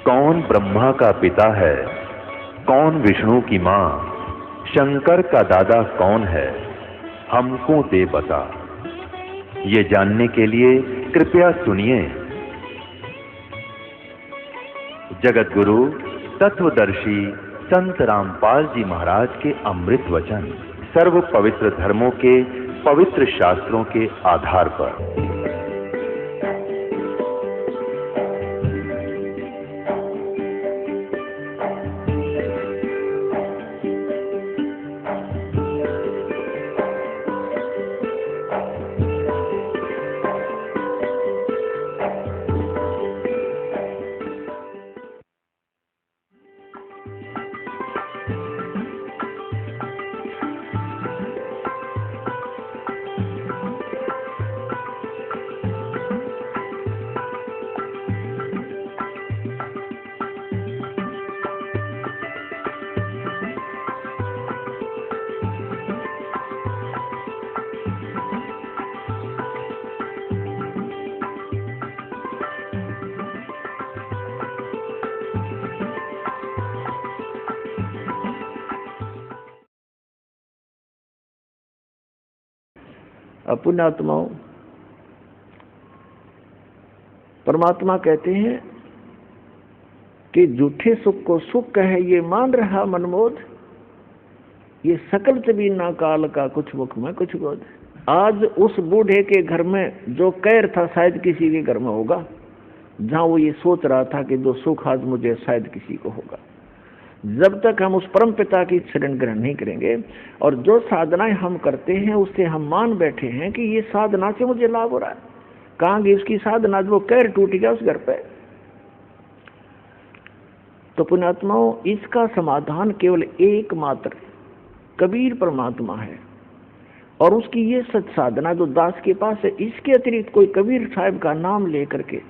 कौन ब्रह्मा का पिता है, कौन विष्णु की मां, शंकर का दादा कौन है, हमको दे बता। ये जानने के लिए कृपया सुनिए। जगत गुरु तत्वदर्शी संत रामपाल जी महाराज के अमृत वचन सर्व पवित्र धर्मों के पवित्र शास्त्रों के आधार पर। पुण्यात्माओं, परमात्मा कहते हैं कि झूठे सुख को सुख कहे ये मान रहा मनमोद, ये सकल चबीना काल का कुछ मुख में कुछ बोध। आज उस बूढ़े के घर में जो कैर था शायद किसी के घर में होगा, जहां वो ये सोच रहा था कि जो सुख आज मुझे शायद किसी को होगा। जब तक हम उस परम पिता की शरण ग्रहण नहीं करेंगे और जो साधनाएं हम करते हैं उससे हम मान बैठे हैं कि ये साधना से मुझे लाभ हो रहा है, कहां गई उसकी साधना, जो कैर टूट गया उस घर पे। तो पुण्यात्माओं, इसका समाधान केवल एकमात्र कबीर परमात्मा है और उसकी ये सच साधना जो दास के पास है। इसके अतिरिक्त कोई कबीर साहब का नाम लेकर के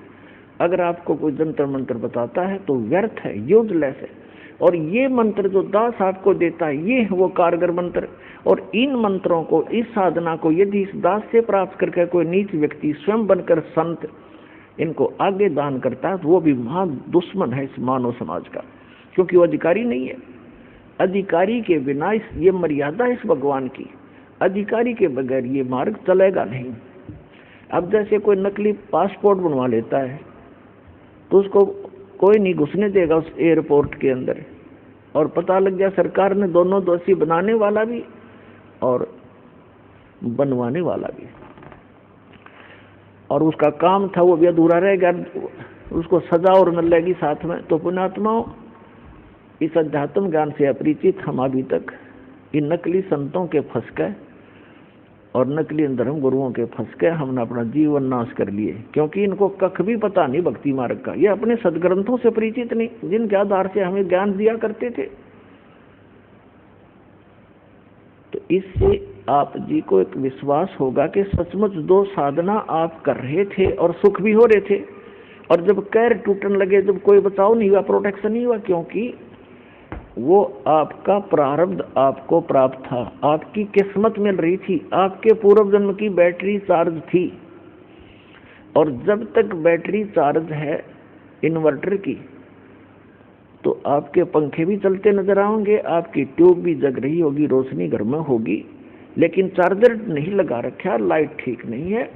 अगर आपको कोई जंतर मंत्र बताता है तो व्यर्थ है, यूजलेस है। और ये मंत्र जो दास आपको देता है ये है वो कारगर मंत्र। और इन मंत्रों को, इस साधना को यदि इस दास से प्राप्त करके कोई नीच व्यक्ति स्वयं बनकर संत इनको आगे दान करता है तो वो भी महा दुश्मन है इस मानव समाज का, क्योंकि वो अधिकारी नहीं है। अधिकारी के बिना ये मर्यादा इस भगवान की, अधिकारी के बगैर ये मार्ग चलेगा नहीं। अब जैसे कोई नकली पासपोर्ट बनवा लेता है तो उसको कोई नहीं घुसने देगा उस एयरपोर्ट के अंदर, और पता लग गया सरकार ने दोनों दोषी, बनाने वाला भी और बनवाने वाला भी, और उसका काम था वो भी अधूरा रह गया, उसको सजा और मिलेगी साथ में। तो पुण्यात्माओं, इस अध्यात्म ज्ञान से अपरिचित हम अभी तक इन नकली संतों के फंस गए और नकली धर्म गुरुओं के फंस के हमने अपना जीवन नाश कर लिए, क्योंकि इनको कख भी पता नहीं भक्ति मार्ग का। ये अपने सदग्रंथों से परिचित नहीं जिनके आधार से हमें ज्ञान दिया करते थे। तो इससे आप जी को एक विश्वास होगा कि सचमुच दो साधना आप कर रहे थे और सुख भी हो रहे थे, और जब कैर टूटने लगे, जब कोई बचाव नहीं हुआ, प्रोटेक्शन नहीं हुआ, क्योंकि वो आपका प्रारब्ध आपको प्राप्त था, आपकी किस्मत मिल रही थी, आपके पूर्व जन्म की बैटरी चार्ज थी। और जब तक बैटरी चार्ज है इन्वर्टर की तो आपके पंखे भी चलते नजर आएंगे, आपकी ट्यूब भी जग रही होगी, रोशनी घर में होगी, लेकिन चार्जर नहीं लगा रखा, लाइट ठीक नहीं है,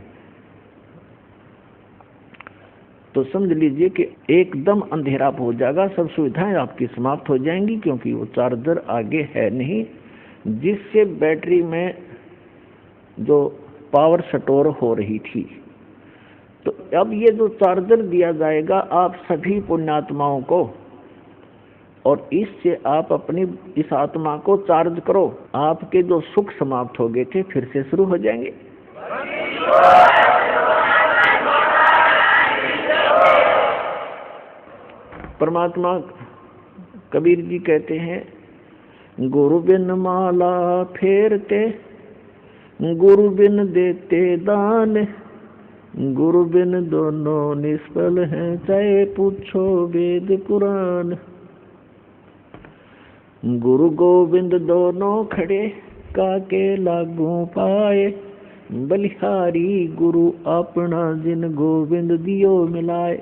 तो समझ लीजिए कि एकदम अंधेरा हो जाएगा, सब सुविधाएं आपकी समाप्त हो जाएंगी, क्योंकि वो चार्जर आगे है नहीं जिससे बैटरी में जो पावर स्टोर हो रही थी। तो अब ये जो चार्जर दिया जाएगा आप सभी पुण्यात्माओं को, और इससे आप अपनी इस आत्मा को चार्ज करो, आपके जो सुख समाप्त हो गए थे फिर से शुरू हो जाएंगे। परमात्मा कबीर जी कहते हैं, गुरु बिन माला फेरते, गुरु बिन देते दान, गुरु बिन दोनों निष्फल हैं, चाहे पूछो वेद पुराण। गुरु गोविंद दोनों खड़े, काके लागू पाए, बलिहारी गुरु अपना जिन गोविंद दियो मिलाए।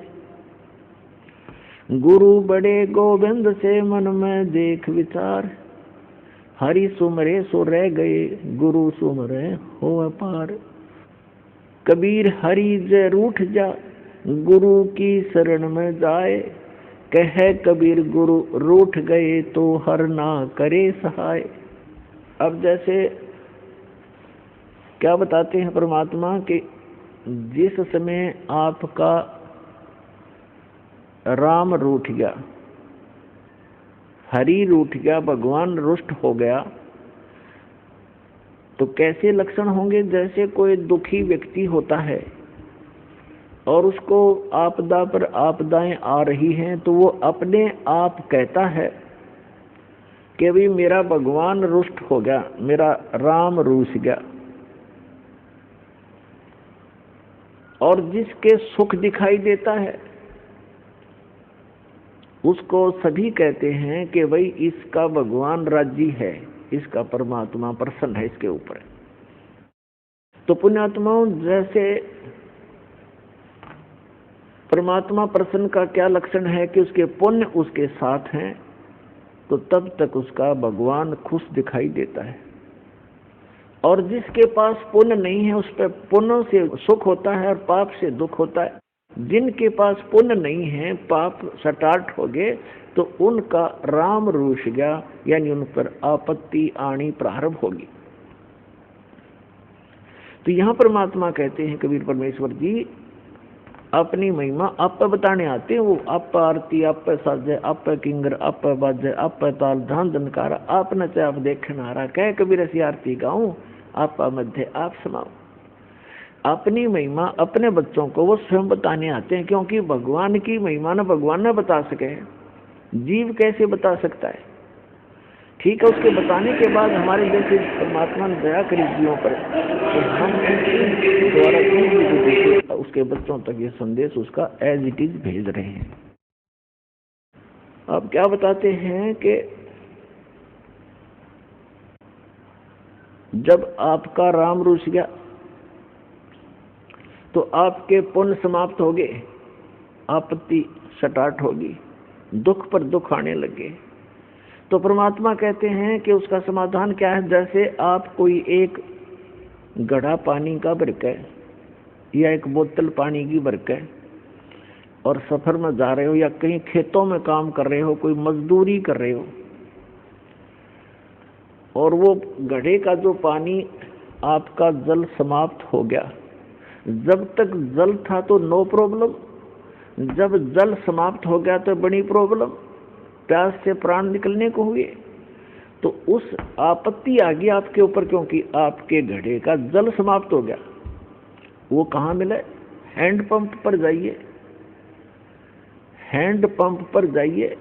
गुरु बड़े गोविंद से मन में देख विचार, हरि सुमरे सो रह गए गुरु सुमरे हो अपार। कबीर हरि जे रूठ जा गुरु की शरण में जाए, कहे कबीर गुरु रूठ गए तो हर ना करे सहाय। अब जैसे क्या बताते हैं परमात्मा कि जिस समय आपका राम रूठ गया, हरि रूठ गया, भगवान रुष्ट हो गया, तो कैसे लक्षण होंगे? जैसे कोई दुखी व्यक्ति होता है और उसको आपदा पर आपदाएं आ रही हैं, तो वो अपने आप कहता है कि भाई मेरा भगवान रुष्ट हो गया, मेरा राम रूठ गया। और जिसके सुख दिखाई देता है उसको सभी कहते हैं कि भाई इसका भगवान राजी है, इसका परमात्मा प्रसन्न है इसके ऊपर। तो पुण्यात्माओं, जैसे परमात्मा प्रसन्न का क्या लक्षण है कि उसके पुण्य उसके साथ हैं, तो तब तक उसका भगवान खुश दिखाई देता है। और जिसके पास पुण्य नहीं है उस पर पुण्य से सुख होता है और पाप से दुख होता है। जिनके पास पुण्य नहीं है, पाप स्टार्ट हो गए, तो उनका राम रूठ गया, यानी उन पर आपत्ति आनी प्रारंभ होगी। तो यहां परमात्मा कहते हैं, कबीर परमेश्वर जी अपनी महिमा आप पे बताने आते हैं। वो आप पे आरती, आप पे साजे, आप पे किंगर, आप पे बाजे, आप पे ताल ध्यान दनकारा, आप नचे आप देखे नारा, कह कबीर ऐसी आरती गाऊं, आप मध्य आप समाओ। अपनी महिमा अपने बच्चों को वो स्वयं बताने आते हैं, क्योंकि भगवान की महिमा न भगवान न बता सके, जीव कैसे बता सकता है? ठीक है, उसके बताने के बाद हमारे जैसे परमात्मा ने दया करी जीवों पर, तो हम उनके द्वारा उसके बच्चों तक ये संदेश उसका एज इट इज भेज रहे हैं। अब क्या बताते हैं कि जब आपका राम रूठ गया तो आपके पुण्य समाप्त हो गए, आपत्ति स्टार्ट होगी, दुख पर दुख आने लगे। तो परमात्मा कहते हैं कि उसका समाधान क्या है? जैसे आप कोई एक घड़ा पानी का भर के या एक बोतल पानी की भर के और सफर में जा रहे हो या कहीं खेतों में काम कर रहे हो, कोई मजदूरी कर रहे हो, और वो घड़े का जो पानी आपका जल समाप्त हो गया। जब तक जल था तो नो प्रॉब्लम, जब जल समाप्त हो गया तो बड़ी प्रॉब्लम, प्यास से प्राण निकलने को हुए। तो उस आपत्ति आ गई आपके ऊपर, क्योंकि आपके घड़े का जल समाप्त हो गया। वो कहाँ मिले? हैंड पंप पर जाइए, हैंड पंप पर जाइए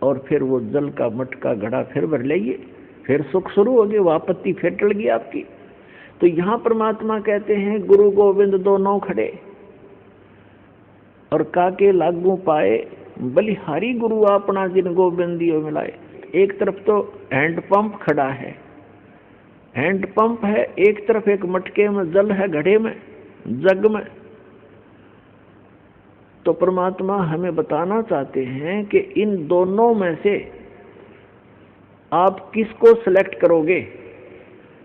और फिर वो जल का मटका घड़ा फिर भर लाइए, फिर सुख शुरू हो गई, वो आपत्ति फिर टल गई आपकी। तो यहां परमात्मा कहते हैं गुरु गोविंद दोनों खड़े और काके लागू पाए, बलिहारी गुरु अपना जिन गोविंदियों मिलाए। एक तरफ तो हैंड पंप खड़ा है, हैंड पंप है, एक तरफ एक मटके में जल है, घड़े में, जग में। तो परमात्मा हमें बताना चाहते हैं कि इन दोनों में से आप किसको सिलेक्ट करोगे?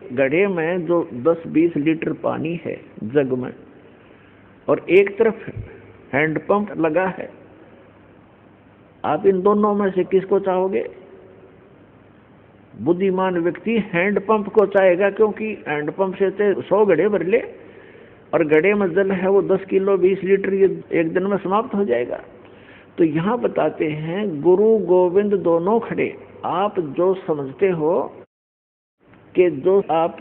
घड़े में जो 10-20 लीटर पानी है जग में, और एक तरफ हैंड पंप लगा है, आप इन दोनों में से किसको चाहोगे? बुद्धिमान व्यक्ति हैंड पंप को चाहेगा, क्योंकि हैंड पंप से 100 घड़े भर ले और घड़े में जल है वो 10 किलो 20 लीटर ये एक दिन में समाप्त हो जाएगा। तो यहाँ बताते हैं गुरु गोविंद दोनों खड़े। आप जो समझते हो कि जो आप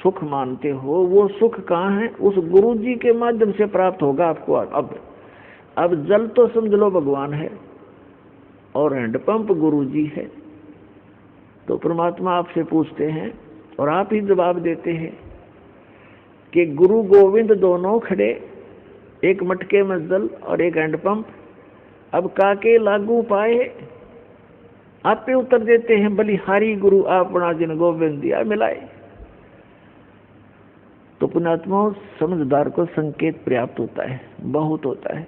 सुख मानते हो वो सुख कहाँ है? उस गुरु जी के माध्यम से प्राप्त होगा आपको। अब जल तो समझ लो भगवान है और हैंडपंप गुरु जी है। तो परमात्मा आपसे पूछते हैं और आप ही जवाब देते हैं कि गुरु गोविंद दोनों खड़े, एक मटके में जल और एक हैंडपंप। अब काके लागू पाए, आप पे उत्तर देते हैं बलिहारी गुरु अपना जिन गोविंद दिया मिलाए। तो पुण्यात्माओं, समझदार को संकेत पर्याप्त होता है, बहुत होता है।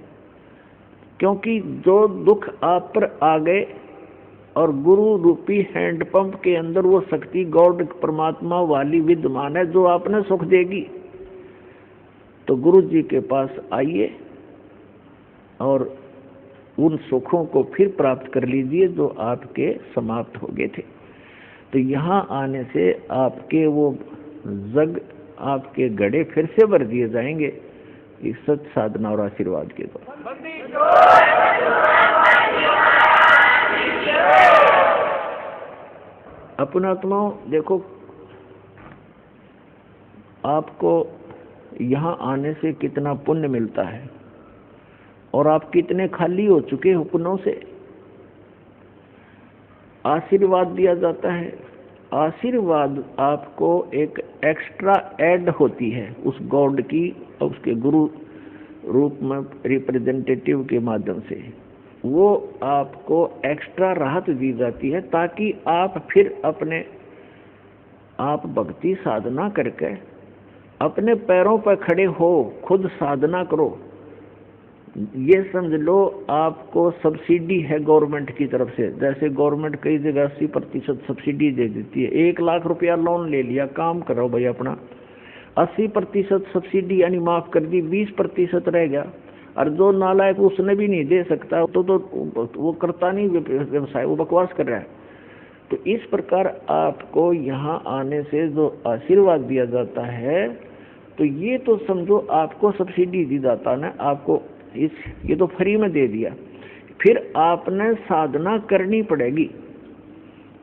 क्योंकि जो दुख आप पर आ गए और गुरु रूपी हैंडपंप के अंदर वो शक्ति गॉड परमात्मा वाली विद्यमान है जो आपने सुख देगी। तो गुरु जी के पास आइए और उन सुखों को फिर प्राप्त कर लीजिए जो आपके समाप्त हो गए थे। तो यहाँ आने से आपके वो जग, आपके घड़े फिर से भर दिए जाएंगे इस सत साधना और आशीर्वाद के द्वारा। अपना आत्माओं देखो, आपको यहाँ आने से कितना पुण्य मिलता है और आप कितने खाली हो चुके हो पुण्यों से। आशीर्वाद दिया जाता है, आशीर्वाद आपको एक एक्स्ट्रा ऐड होती है उस गॉड की, उसके गुरु रूप में रिप्रेजेंटेटिव के माध्यम से वो आपको एक्स्ट्रा राहत दी जाती है ताकि आप फिर अपने आप भक्ति साधना करके अपने पैरों पर खड़े हो, खुद साधना करो। ये समझ लो आपको सब्सिडी है गवर्नमेंट की तरफ से। जैसे गवर्नमेंट कई जगह 80% सब्सिडी दे देती है। 1 लाख रुपया लोन ले लिया, काम करो भाई अपना, 80% सब्सिडी यानी माफ कर दी, 20% रह गया। और जो नालायक उसने भी नहीं दे सकता तो वो करता नहीं व्यवसाय, वो बकवास कर रहा है। तो इस प्रकार आपको यहाँ आने से जो आशीर्वाद दिया जाता है, तो ये तो समझो आपको सब्सिडी दी जाता ना, आपको ये तो फ्री में दे दिया। फिर आपने साधना करनी पड़ेगी,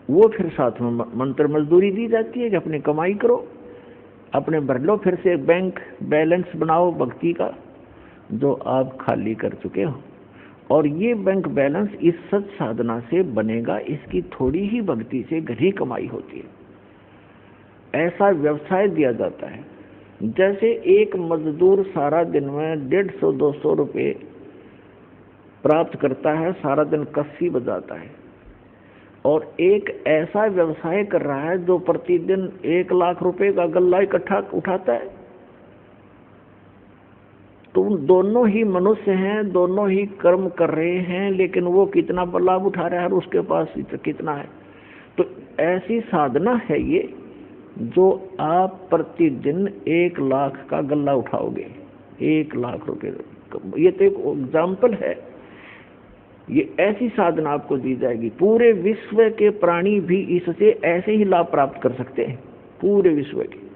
वो फिर साथ में मंत्र मजदूरी दी जाती है कि अपनी कमाई करो, अपने भर लो, फिर से बैंक बैलेंस बनाओ भक्ति का जो आप खाली कर चुके हो। और ये बैंक बैलेंस इस सच साधना से बनेगा, इसकी थोड़ी ही भक्ति से घनी कमाई होती है। ऐसा व्यवसाय दिया जाता है। जैसे एक मजदूर सारा दिन में 150-200 रुपये प्राप्त करता है, सारा दिन कस्सी बजाता है, और एक ऐसा व्यवसाय कर रहा है जो प्रतिदिन 1 लाख रुपए का गल्ला इकट्ठा उठाता है। तो दोनों ही मनुष्य हैं, दोनों ही कर्म कर रहे हैं, लेकिन वो कितना लाभ उठा रहा है और उसके पास कितना है। तो ऐसी साधना है ये, जो आप प्रतिदिन 1 लाख का गल्ला उठाओगे, 1 लाख रुपए। ये तो एक एग्जाम्पल है। ये ऐसी साधना आपको दी जाएगी। पूरे विश्व के प्राणी भी इससे ऐसे ही लाभ प्राप्त कर सकते हैं, पूरे विश्व के।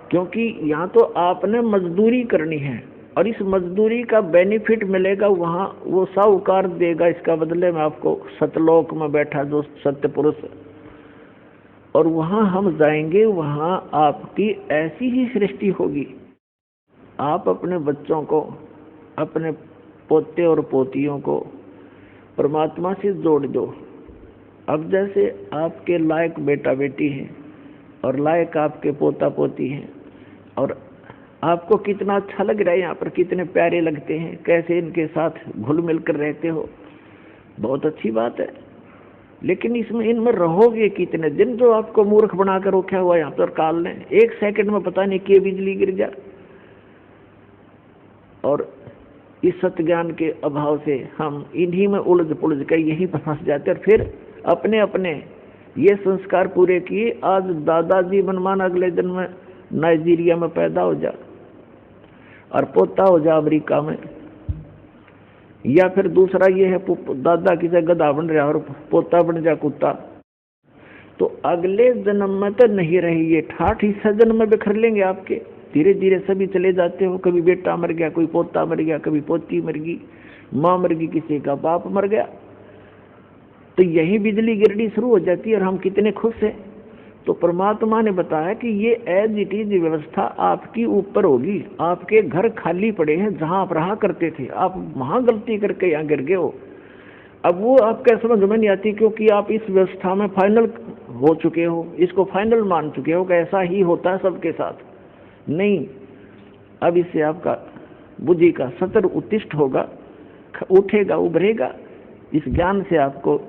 क्योंकि यहाँ तो आपने मजदूरी करनी है और इस मजदूरी का बेनिफिट मिलेगा वहाँ, वो साहूकार देगा इसका बदले में आपको, सतलोक में बैठा जो सत्य पुरुष। और वहाँ हम जाएंगे, वहाँ आपकी ऐसी ही सृष्टि होगी। आप अपने बच्चों को, अपने पोते और पोतियों को परमात्मा से जोड़ दो। अब जैसे आपके लायक बेटा बेटी हैं और लायक आपके पोता पोती हैं, और आपको कितना अच्छा लग रहा है, यहाँ पर कितने प्यारे लगते हैं, कैसे इनके साथ घुल मिल कर रहते हो, बहुत अच्छी बात है। लेकिन इसमें इनमें रहोगे कितने दिन? जो आपको मूर्ख बनाकर रखा हुआ यहाँ पर काल ने, 1 सेकंड में पता नहीं कि बिजली गिर जा। और इस सत्य ज्ञान के अभाव से हम इन्हीं में उलझ पुलझ कर यहीं पर फंस जाते, और फिर अपने अपने ये संस्कार पूरे किए। आज दादाजी मनमान अगले जन्म में नाइजीरिया में पैदा हो जा और पोता हो जा अमेरिका में, या फिर दूसरा ये है दादा की जगह गधा बन रहा और पोता बन जा कुत्ता। तो अगले जन्म में तो नहीं रही, ये 60 हिस्सा जन्म में बिखर लेंगे आपके। धीरे धीरे सभी चले जाते हो, कभी बेटा मर गया, कोई पोता मर गया, कभी पोती मर गई, माँ मर गई, किसी का बाप मर गया। तो यही बिजली गिरनी शुरू हो जाती है और हम कितने खुश हैं। तो परमात्मा ने बताया कि ये एज इट इज व्यवस्था आपकी ऊपर होगी। आपके घर खाली पड़े हैं जहां आप रहा करते थे, आप वहां गलती करके यहाँ गिर गए हो। अब वो आपके समझ में नहीं आती, क्योंकि आप इस व्यवस्था में फाइनल हो चुके हो, इसको फाइनल मान चुके हो कि ऐसा ही होता है सबके साथ। नहीं, अब इससे आपका बुद्धि का सतर उत्तिष्ठ होगा, उठेगा, उभरेगा। इस ज्ञान से आपको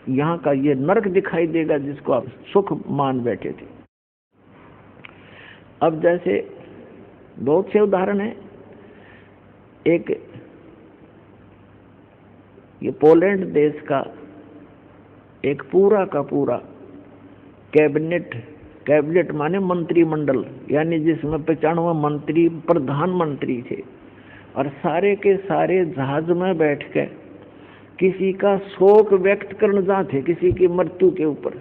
यहाँ का ये नरक दिखाई देगा जिसको आप सुख मान बैठे थे। अब जैसे बहुत से उदाहरण हैं। एक ये पोलैंड देश का एक पूरा का पूरा कैबिनेट माने मंत्रिमंडल, यानी जिसमें 95 मंत्री प्रधानमंत्री थे, और सारे के सारे जहाज में बैठ के किसी का शोक व्यक्त करना चाहते, किसी की मृत्यु के ऊपर,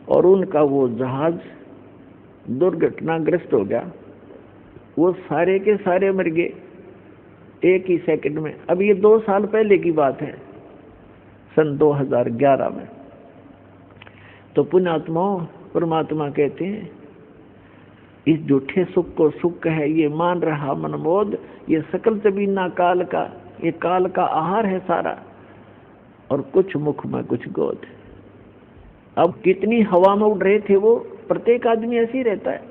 और उनका वो जहाज दुर्घटनाग्रस्त हो गया। वो सारे के सारे मर गए एक ही सेकंड में। अब ये 2 साल पहले की बात है, सन 2011 में। तो पुण्यात्माओं, परमात्मा कहते हैं इस झूठे सुख को सुख है ये मान रहा मनमोद, ये सकल जबीना काल का, ये काल का आहार है सारा, और कुछ मुख में कुछ गोद। अब कितनी हवा में उड़ रहे थे वो, प्रत्येक आदमी ऐसे ही रहता है।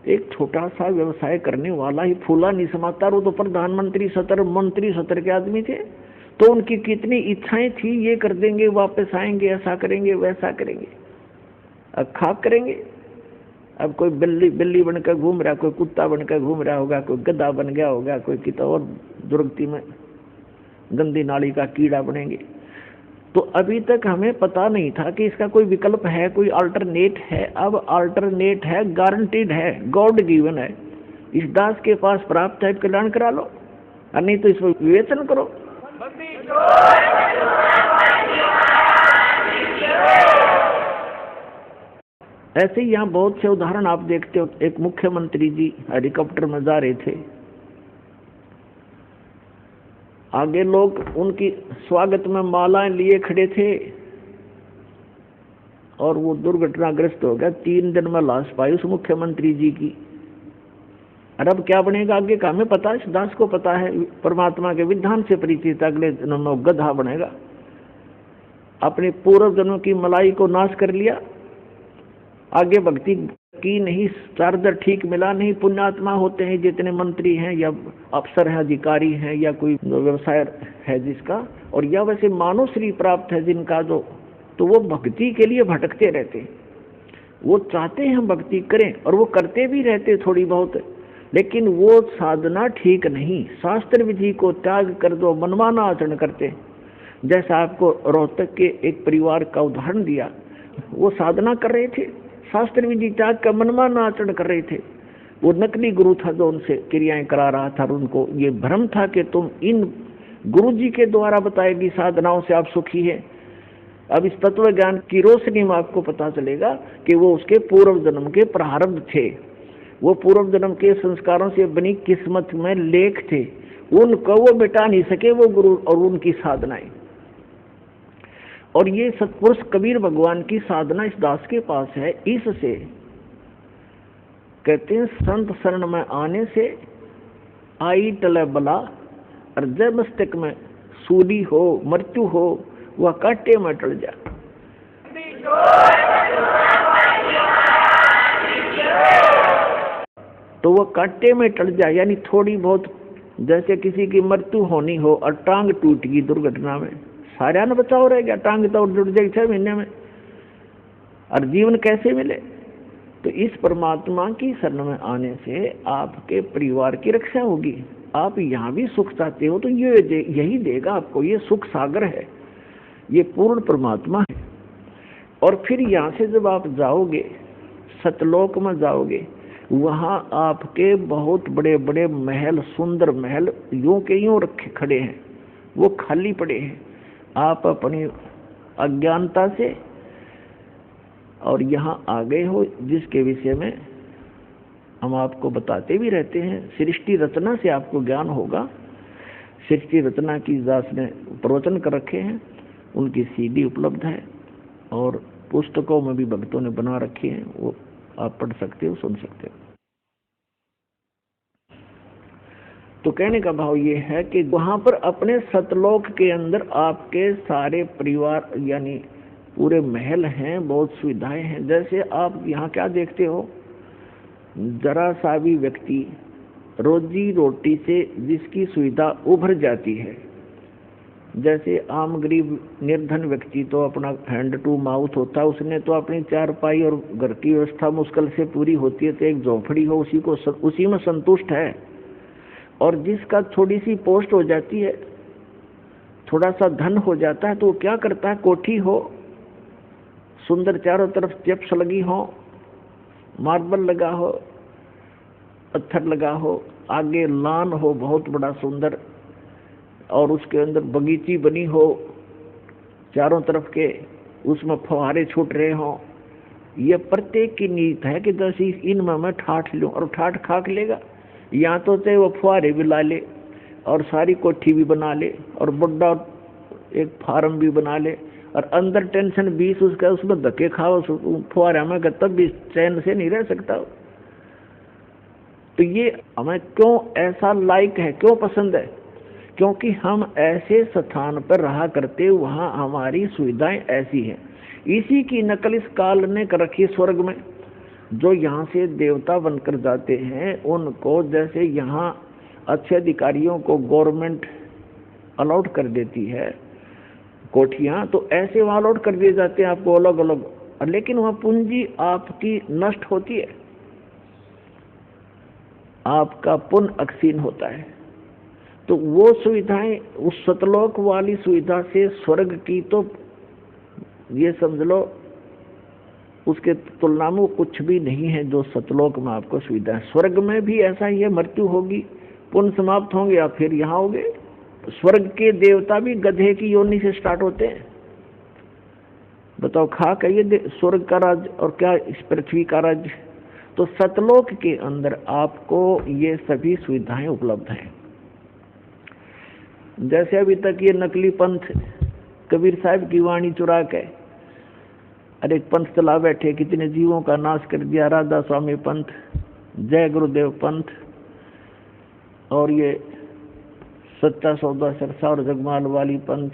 एक छोटा सा व्यवसाय करने वाला ही फूला नहीं समाता, वो तो प्रधानमंत्री मंत्री सतर के आदमी थे, तो उनकी कितनी इच्छाएं थी, ये कर देंगे, वापस आएंगे, ऐसा करेंगे, वैसा करेंगे। अब खाक करेंगे। अब कोई बिल्ली बनकर घूम रहा, कोई कुत्ता बनकर घूम रहा होगा, कोई गधा बन गया होगा, कोई किसी और दुर्गति में गंदी नाली का कीड़ा बनेंगे। तो अभी तक हमें पता नहीं था कि इसका कोई विकल्प है, कोई अल्टरनेट है। अब अल्टरनेट है, गारंटीड है, गॉड गिवन है। इस दास के पास प्राप्त है, कल्याण करा लो, और नहीं तो इसको विवेचन करो। ऐसे ही यहाँ बहुत से उदाहरण आप देखते हो। एक मुख्यमंत्री जी हेलीकॉप्टर में जा रहे थे, आगे लोग उनकी स्वागत में मालाएं लिए खड़े थे, और वो दुर्घटनाग्रस्त हो गया। 3 दिन में लाश पाई उस मुख्यमंत्री जी की। और अब क्या बनेगा आगे का हमें पता है, इस दास को पता है, परमात्मा के विधान से परिचित। अगले जन्म में गधा बनेगा। अपने पूर्व जन्म की मलाई को नाश कर लिया, आगे भक्ति की नहीं, चार्जर ठीक मिला नहीं। पुण्यात्मा होते हैं जितने मंत्री हैं या अफसर हैं, अधिकारी हैं, या कोई व्यवसाय है जिसका, और या वैसे मानव श्री प्राप्त है जिनका, जो तो वो भक्ति के लिए भटकते रहते हैं। वो चाहते हैं हम भक्ति करें, और वो करते भी रहते थोड़ी बहुत, लेकिन वो साधना ठीक नहीं। शास्त्र विधि को त्याग कर दो, मनमाना आचरण करते। जैसा आपको रोहतक के एक परिवार का उदाहरण दिया, वो साधना कर रहे थे, शास्त्र विधि त्याग का मनमाना आचरण कर रहे थे। वो नकली गुरु था जो उनसे क्रियाएं करा रहा था, और उनको ये भ्रम था कि तुम इन गुरु जी के द्वारा बताएगी साधनाओं से आप सुखी है। अब इस तत्व ज्ञान की रोशनी में आपको पता चलेगा कि वो उसके पूर्व जन्म के प्रारब्ध थे, वो पूर्व जन्म के संस्कारों से बनी किस्मत में लेख थे, उनको वो मिटा नहीं सके वो गुरु और उनकी साधनाएं। और ये सतपुरुष कबीर भगवान की साधना इस दास के पास है। इससे कहते हैं संत शरण में आने से आई टले बला, और जब मस्तक में सूली हो, मृत्यु हो, वह कांटे में टल जा। तो वह कांटे में टल जाए, यानी थोड़ी बहुत, जैसे किसी की मृत्यु होनी हो और टांग टूट गई दुर्घटना में, सारा न बचाव रह गया, टांग तो जुड़ जाएगी 6 महीने में, और जीवन कैसे मिले। तो इस परमात्मा की शरण में आने से आपके परिवार की रक्षा होगी। आप यहाँ भी सुख चाहते हो तो यही देगा आपको। ये सुख सागर है, ये पूर्ण परमात्मा है। और फिर यहाँ से जब आप जाओगे, सतलोक में जाओगे, वहाँ आपके बहुत बड़े बड़े महल, सुंदर महल यूं के यूं रखे खड़े हैं, वो खाली पड़े हैं। आप अपनी अज्ञानता से और यहाँ आ गए हो, जिसके विषय में हम आपको बताते भी रहते हैं। सृष्टि रचना से आपको ज्ञान होगा। सृष्टि रचना की दास ने प्रवचन कर रखे हैं, उनकी सीडी उपलब्ध है, और पुस्तकों में भी भक्तों ने बना रखी हैं, वो आप पढ़ सकते हो, सुन सकते हो। तो कहने का भाव ये है कि वहां पर अपने सतलोक के अंदर आपके सारे परिवार यानी पूरे महल हैं, बहुत सुविधाएं हैं। जैसे आप यहाँ क्या देखते हो, जरा सा भी व्यक्ति रोजी रोटी से जिसकी सुविधा उभर जाती है, जैसे आम गरीब निर्धन व्यक्ति तो अपना हैंड टू माउथ होता है, उसने तो अपनी चारपाई और घर की व्यवस्था मुश्किल से पूरी होती है, तो एक झोपड़ी हो उसी में संतुष्ट है। और जिसका थोड़ी सी पोस्ट हो जाती है, थोड़ा सा धन हो जाता है, तो वो क्या करता है, कोठी हो, सुंदर चारों तरफ स्टेप्स लगी हो, मार्बल लगा हो, पत्थर लगा हो, आगे लान हो बहुत बड़ा सुंदर, और उसके अंदर बगीची बनी हो चारों तरफ के, उसमें फुहारे छूट रहे हों। ये प्रत्येक की नीयत है कि दस इनमें मैं ठाठ लूँ, और ठाठ खाक लेगा। यहाँ तो चाहे वो फुहारे भी ला ले और सारी कोठी भी बना ले और बड़ा एक फार्म भी बना ले, और अंदर टेंशन 20 उसका, उसमें धक्के खाओ फुहारा में, तब भी चैन से नहीं रह सकता। तो ये हमें क्यों ऐसा लाइक है, क्यों पसंद है? क्योंकि हम ऐसे स्थान पर रहा करते, वहाँ हमारी सुविधाएं ऐसी हैं। इसी की नकल इस काल ने कर रखी स्वर्ग में। जो यहाँ से देवता बनकर जाते हैं, उनको जैसे यहाँ अच्छे अधिकारियों को गवर्नमेंट अलॉट कर देती है कोठियाँ, तो ऐसे वहाँ अलॉट कर दिए जाते हैं आपको अलग अलग, लेकिन वहाँ पूंजी आपकी नष्ट होती है, आपका पुण्य अक्षीण होता है। तो वो सुविधाएं, उस सतलोक वाली सुविधा से स्वर्ग की तो ये समझ लो उसके तुलना में कुछ भी नहीं है जो सतलोक में आपको सुविधा है। स्वर्ग में भी ऐसा ही है, मृत्यु होगी, पुण्य समाप्त होंगे, या फिर यहाँ होंगे। स्वर्ग के देवता भी गधे की योनि से स्टार्ट होते हैं। बताओ, खाक है ये स्वर्ग का राज्य और क्या इस पृथ्वी का राज्य? तो सतलोक के अंदर आपको ये सभी सुविधाएं उपलब्ध हैं। जैसे अभी तक ये नकली पंथ कबीर साहब की वाणी चुरा के अरे एक पंथ चला बैठे, कितने जीवों का नाश कर दिया, राधा स्वामी पंथ, जय गुरुदेव पंथ, और ये सच्चा सौदा सरसा और जगमाल वाली पंथ,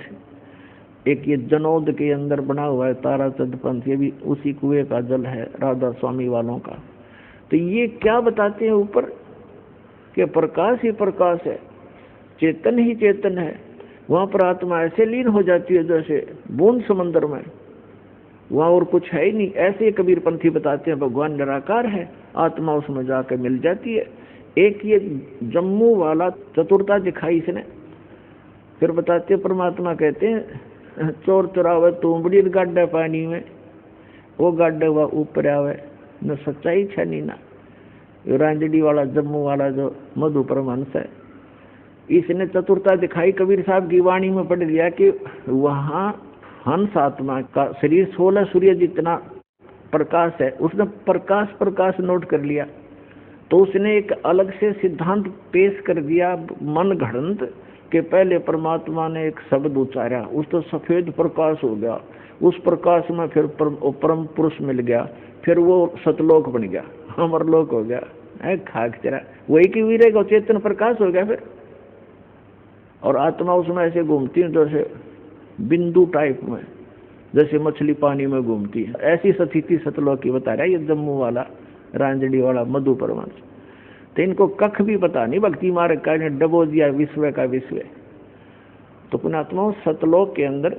एक ये जनौद के अंदर बना हुआ है ताराचंद पंथ, ये भी उसी कुएं का जल है राधा स्वामी वालों का। तो ये क्या बताते हैं ऊपर कि प्रकाश ही प्रकाश है, चेतन ही चेतन है। वहाँ पर आत्मा ऐसे लीन हो जाती है जैसे बूंद समंदर में, वहाँ और कुछ है ही नहीं। ऐसे कबीर पंथी बताते हैं भगवान निराकार है, आत्मा उसमें जाकर मिल जाती है। एक ये जम्मू वाला चतुरता दिखाई इसने। फिर बताते परमात्मा कहते हैं चोर चुरावे तू बड़ी गाड्डा पानी में, वो गाड्डा हुआ ऊपर आवे न सच्चाई छनी ना। रांजड़ी वाला जम्मू वाला जो मधु परमहंस है, इसने चतुरता दिखाई, कबीर साहब की वाणी में पढ़ लिया कि वहाँ हंस आत्मा का शरीर 16 सूर्य जितना प्रकाश है, उसने प्रकाश नोट कर लिया। तो उसने एक अलग से सिद्धांत पेश कर दिया मन घड़ंत के पहले परमात्मा ने एक शब्द उच्चारा, उस तो सफेद प्रकाश हो गया, उस प्रकाश में फिर परम पुरुष मिल गया, फिर वो सतलोक बन गया, अमरलोक हो गया। खाक तेरा वही की वीरे का चेतन प्रकाश हो गया फिर। और आत्मा उसमें ऐसे घूमती है जैसे बिंदु टाइप में, जैसे मछली पानी में घूमती है, ऐसी स्थिति सतलोक की बता रहा है ये जम्मू वाला रांजड़ी वाला मधु परमहंस। तो इनको कख भी पता नहीं, भक्ति मार्ग का ने डबो दिया विश्व का विश्व। तो पुणात्मा सतलोक के अंदर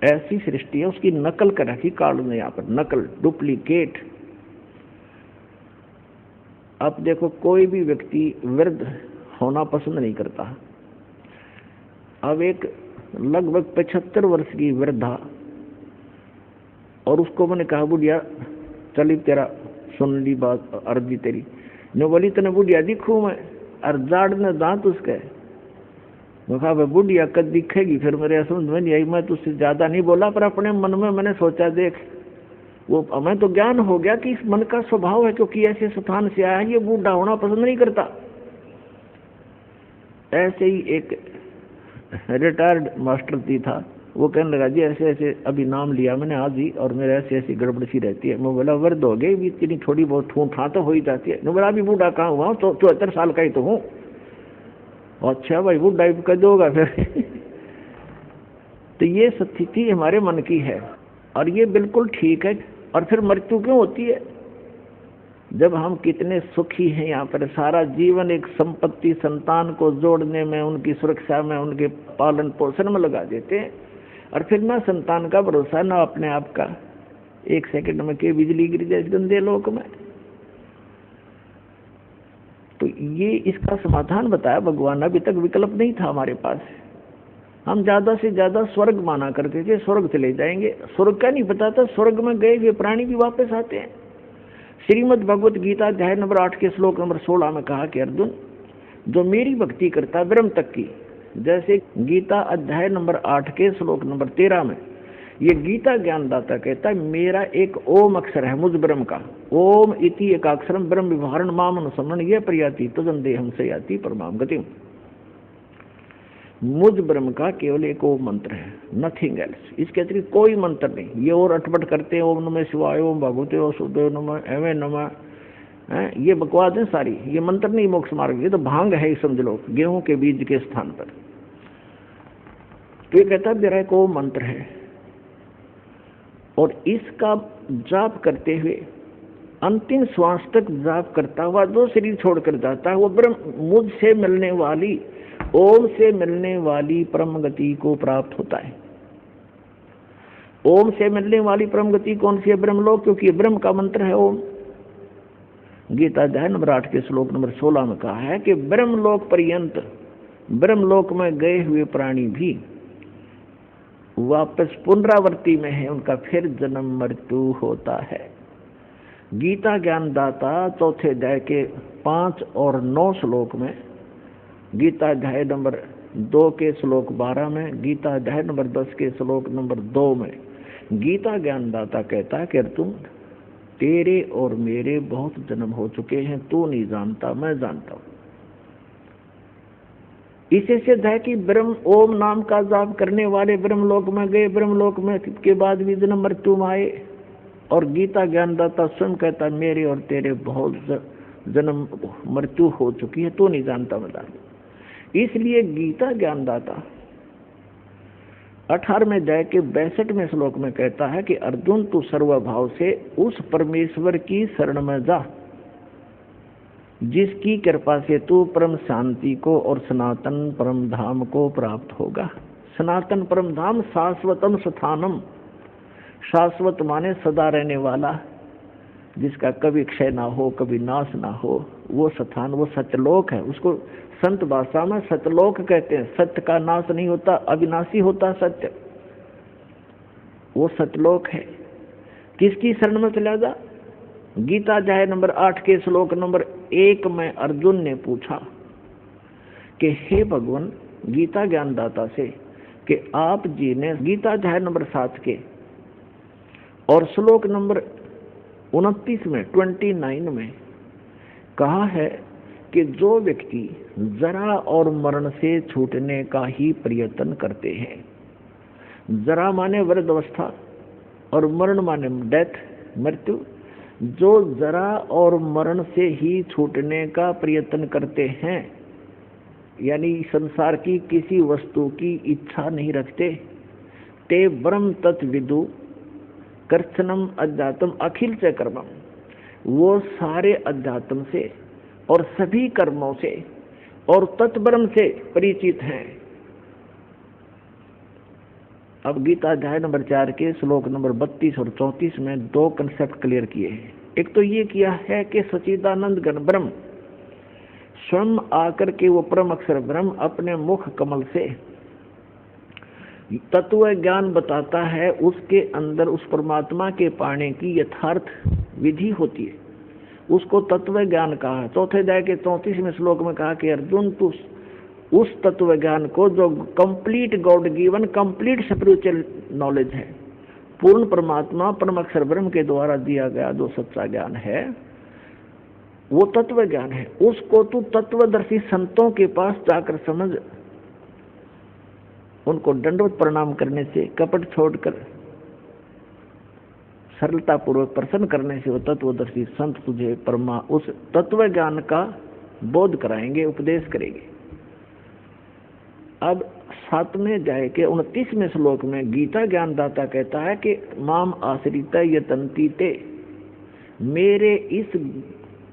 ऐसी सृष्टि है, उसकी नकल कर रखी काल ने यहाँ पर, नकल डुप्लीकेट। अब देखो कोई भी व्यक्ति वृद्ध होना पसंद नहीं करता। अब एक लगभग 75 वर्ष की वृद्धा, और उसको मैंने कहा बुढ़िया चली तेरा सुन ली बात अर्जी तेरी, न बोली तने बुढ़िया दिखूं मैं, और जाड़ ने दांत उसके। मैं कहा भाई बुढ़िया कद दिखेगी, फिर मेरे समझ में नहीं आई। मैं तुझसे ज्यादा नहीं बोला, पर अपने मन में मैंने सोचा देख, वो हमें तो ज्ञान हो गया कि इस मन का स्वभाव है, क्योंकि ऐसे स्थान से आया ये बूढ़ा होना पसंद नहीं करता। ऐसे ही एक रिटायर्ड मास्टर जी था, वो कहने लगा जी ऐसे ऐसे अभी नाम लिया मैंने आज ही, और मेरे ऐसी ऐसी गड़बड़ सी रहती है। मैं बोला वृद्ध हो गई, इतनी थोड़ी बहुत ठूठ ठाँ तो हो ही जाती है। मैं बोला अभी बूढ़ा कहाँ हुआ, तो 74 साल का ही तो हूँ। अच्छा भाई बूढ़ा ही कर दोगा फिर। तो ये स्थिति हमारे मन की है, और ये बिल्कुल ठीक है। और फिर मृत्यु क्यों होती है? जब हम कितने सुखी हैं यहाँ पर, सारा जीवन एक संपत्ति संतान को जोड़ने में, उनकी सुरक्षा में, उनके पालन पोषण में लगा देते हैं, और फिर ना संतान का भरोसा ना अपने आप का, एक सेकंड में के बिजली गिर जाए इस गंदे लोक में। तो ये इसका समाधान बताया भगवान। अभी तक विकल्प नहीं था हमारे पास, हम ज्यादा से ज्यादा स्वर्ग माना करते थे, स्वर्ग चले जाएंगे। स्वर्ग का नहीं पता था, स्वर्ग में गए हुए प्राणी भी वापस आते हैं। श्रीमद् भगवत गीता अध्याय नंबर 8 के श्लोक नंबर 16 में कहा कि अर्जुन, जो मेरी भक्ति करता है ब्रह्म तक की, जैसे गीता अध्याय नंबर 8 के श्लोक नंबर 13 में ये गीता ज्ञानदाता कहता है, मेरा एक ओम अक्षर है मुझ ब्रह्म का, ओम इति एकाक्षरम ब्रह्म विवरण माम अनुसमरण ये प्रयाति तदन देहम से याति परमाम गतिम। मुझ ब्रह्म का केवल एक ओम मंत्र है, नथिंग एल्स, इसके अतिरिक्त कोई मंत्र नहीं। ये और अटपट करते हैं, ओम नमः शिवाय, ओम भगवते वासुदेव नमः, एवं नमः, ये बकवास है सारी, ये मंत्र नहीं मोक्ष मार्ग, ये तो भांग है समझ लो, गेहूं के बीज के स्थान पर। तो ये कहता है मेरा एक ओम मंत्र है, और इसका जाप करते हुए अंतिम श्वास तक जाप करता हुआ जो शरीर छोड़कर जाता है वो ब्रह्म मुझसे मिलने वाली, ओम से मिलने वाली परम गति को प्राप्त होता है। ओम से मिलने वाली परम गति कौन सी है? ब्रह्मलोक, क्योंकि ये ब्रह्म का मंत्र है ओम। गीता अध्याय नंबर 8 के श्लोक नंबर 16 में कहा है कि ब्रह्मलोक पर्यंत, ब्रह्मलोक में गए हुए प्राणी भी वापस पुनरावृत्ति में है, उनका फिर जन्म मृत्यु होता है। गीता ज्ञानदाता चौथे अध्याय के 5 और 9 श्लोक में, गीता अध्याय नंबर 2 के श्लोक 12 में, गीता अध्याय नंबर 10 के श्लोक नंबर 2 में गीता ज्ञानदाता कहता है कि अर्जुन, तेरे और मेरे बहुत जन्म हो चुके हैं, तू नहीं जानता, मैं जानता हूं। इसे सिद्ध है कि ब्रह्म ओम नाम का जाप करने वाले ब्रह्मलोक में गए, ब्रह्मलोक में के बाद भी जन्म मृत्यु में आए। और गीता ज्ञानदाता स्वयं कहता है मेरे और तेरे बहुत जन्म मृत्यु हो चुकी है, तू नहीं जानता, मैं जानता। इसलिए गीता ज्ञानदाता 18वें अध्याय के 62वें श्लोक में कहता है कि अर्जुन, तू सर्वभाव से उस परमेश्वर की शरण में जा जिसकी कृपा से तू परम शांति को और सनातन परम धाम को प्राप्त होगा। सनातन परम धाम शाश्वतम स्थानम, शाश्वत माने सदा रहने वाला, जिसका कभी क्षय ना हो, कभी नाश ना हो, वो स्थान, वो सत्यलोक है। उसको संत भाषा में सत्यलोक कहते हैं। सत्य का नाश नहीं होता, अविनाशी होता सत्य, वो सत्यलोक है। किसकी शरण में चला जा? गीता अध्याय नंबर 8 के श्लोक नंबर 1 में अर्जुन ने पूछा कि हे भगवान, गीता ज्ञानदाता से कि आप जी ने गीता अध्याय नंबर 7 के और श्लोक नंबर 29 में 29 में कहा है कि जो व्यक्ति जरा और मरण से छूटने का ही प्रयत्न करते हैं, जरा माने वृद्धावस्था और मरण माने डेथ, मृत्यु, जो जरा और मरण से ही छूटने का प्रयत्न करते हैं, यानी संसार की किसी वस्तु की इच्छा नहीं रखते, ते ब्रह्म तत्विदु कर्षणम अध्यात्म अखिल च कर्मम, वो सारे अध्यात्म से और सभी कर्मों से और तत्ब्रह्म से परिचित हैं। अब गीता अध्याय नंबर 4 के श्लोक नंबर 32 और 34 में 2 कंसेप्ट क्लियर किए हैं। एक तो ये किया है कि सच्चिदानंद घन ब्रह्म स्वयं आकर के वो परम अक्षर ब्रह्म अपने मुख कमल से तत्व ज्ञान बताता है, उसके अंदर उस परमात्मा के पाने की यथार्थ विधि होती है, उसको तत्व ज्ञान कहा। चौथे अध्याय के 34वें श्लोक में कहा कि अर्जुन, तू उस तत्व ज्ञान को जो complete God given complete spiritual knowledge है, पूर्ण परमात्मा परम अक्षर ब्रह्म के द्वारा दिया गया जो सच्चा ज्ञान है, वो तत्व ज्ञान है, उसको तू तत्वदर्शी संतों के पास जाकर समझ, उनको दंडवत प्रणाम करने से, कपट छोड़कर सरलता पूर्वक प्रसन्न करने से वो तत्वदर्शी संत तुझे उस तत्व ज्ञान का बोध कराएंगे, उपदेश करेंगे। अब 7वें अध्याय के 29वें श्लोक में गीता ज्ञानदाता कहता है कि माम आश्रित यतन्ति ते, मेरे इस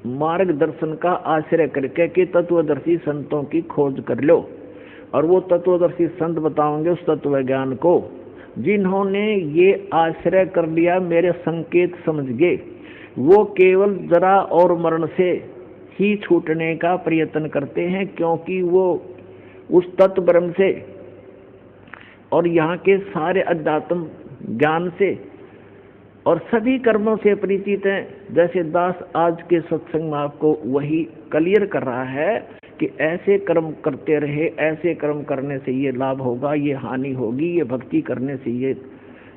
मार्गदर्शन का आश्रय करके कि तत्वदर्शी संतों की खोज कर लो, और वो तत्वदर्शी संत बताओगे उस तत्व ज्ञान को। जिन्होंने ये आश्रय कर लिया, मेरे संकेत समझ गए, वो केवल जरा और मरण से ही छूटने का प्रयत्न करते हैं, क्योंकि वो उस तत्व ब्रह्म से और यहाँ के सारे अध्यात्म ज्ञान से और सभी कर्मों से परिचित हैं। जैसे दास आज के सत्संग में आपको वही क्लियर कर रहा है कि ऐसे कर्म करते रहे, ऐसे कर्म करने से ये लाभ होगा, ये हानि होगी, ये भक्ति करने से ये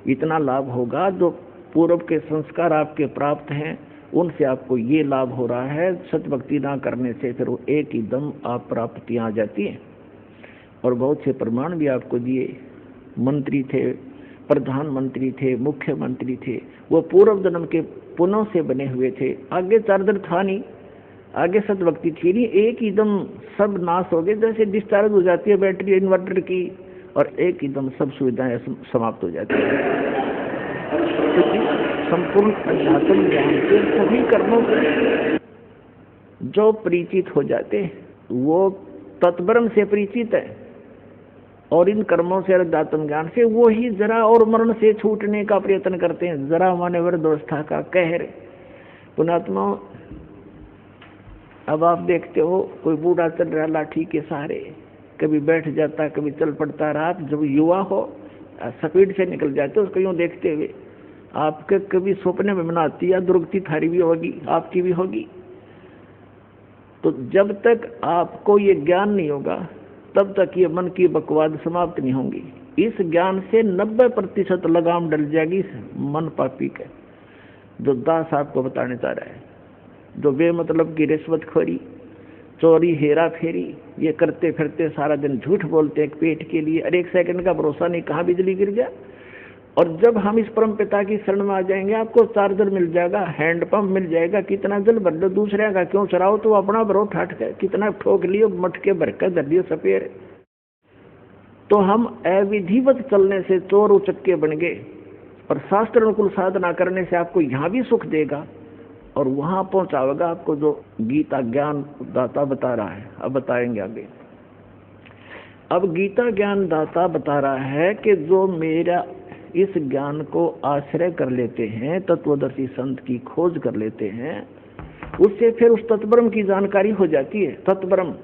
इतना लाभ होगा, जो पूर्व के संस्कार आपके प्राप्त हैं उनसे आपको ये लाभ हो रहा है, सच भक्ति ना करने से फिर वो एक ही दम आप प्राप्तियाँ आ जाती हैं। और बहुत से प्रमाण भी आपको दिए। मंत्री थे, प्रधानमंत्री थे, मुख्यमंत्री थे, वो पूर्व जन्म के पुण्यों से बने हुए थे। आगे चार्जर था नहीं, आगे सदभक्ति थी नहीं, एक ही दम सब नाश हो गए। जैसे डिस्चार्ज हो जाती है बैटरी इन्वर्टर की, और एक ही दम सब सुविधाएं समाप्त हो जाती है। संपूर्ण अध्यात्म ज्ञान के सभी कर्मों से जो परिचित हो जाते हैं वो तत्ब्रह्म से परिचित है, और इन कर्मों से अध्यात्म ज्ञान से वो ही जरा और मरण से छूटने का प्रयत्न करते हैं। जरा माने वृद्धावस्था का कहर। पुणात्मा, अब आप देखते हो कोई बूढ़ा चल रहा लाठी के सहारे, कभी बैठ जाता, कभी चल पड़ता। रात जब युवा हो स्पीड से निकल जाते, उसको यूँ देखते हुए आपके कभी सपने में मना आती है, दुर्गति थारी भी होगी, आपकी भी होगी। तो जब तक आपको ये ज्ञान नहीं होगा तब तक ये मन की बकवाद समाप्त नहीं होंगी। इस ज्ञान से 90% लगाम डल जाएगी मन पापी के, जो दास आपको बताने चाह रहा है। जो बेमतलब की रिश्वतखोरी, चोरी, हेरा फेरी ये करते फिरते सारा दिन झूठ बोलते हैं पेट के लिए, और एक सेकंड का भरोसा नहीं कहाँ बिजली गिर जाए। और जब हम इस परम पिता की शरण में आ जाएंगे, आपको चार्जर मिल जाएगा, हैंडपंप मिल जाएगा, कितना जल भर लो, दूसरे का क्यों चराओ, तो अपना भरो ठाट के, कितना ठोक लियो, मटके भर कर धर लियो सपेर। तो हम अविधिवत चलने से चोर उचक्के बन गए, और शास्त्र अनुकूल साधना करने से आपको यहाँ भी सुख देगा और वहां पहुंचाएगा आपको जो गीता ज्ञान दाता बता रहा है। अब बताएंगे आगे। अब गीता ज्ञान दाता बता रहा है कि जो मेरा इस ज्ञान को आश्रय कर लेते हैं, तत्वदर्शी संत की खोज कर लेते हैं, उससे फिर उस तत्ब्रह्म की जानकारी हो जाती है। तत्ब्रह्म,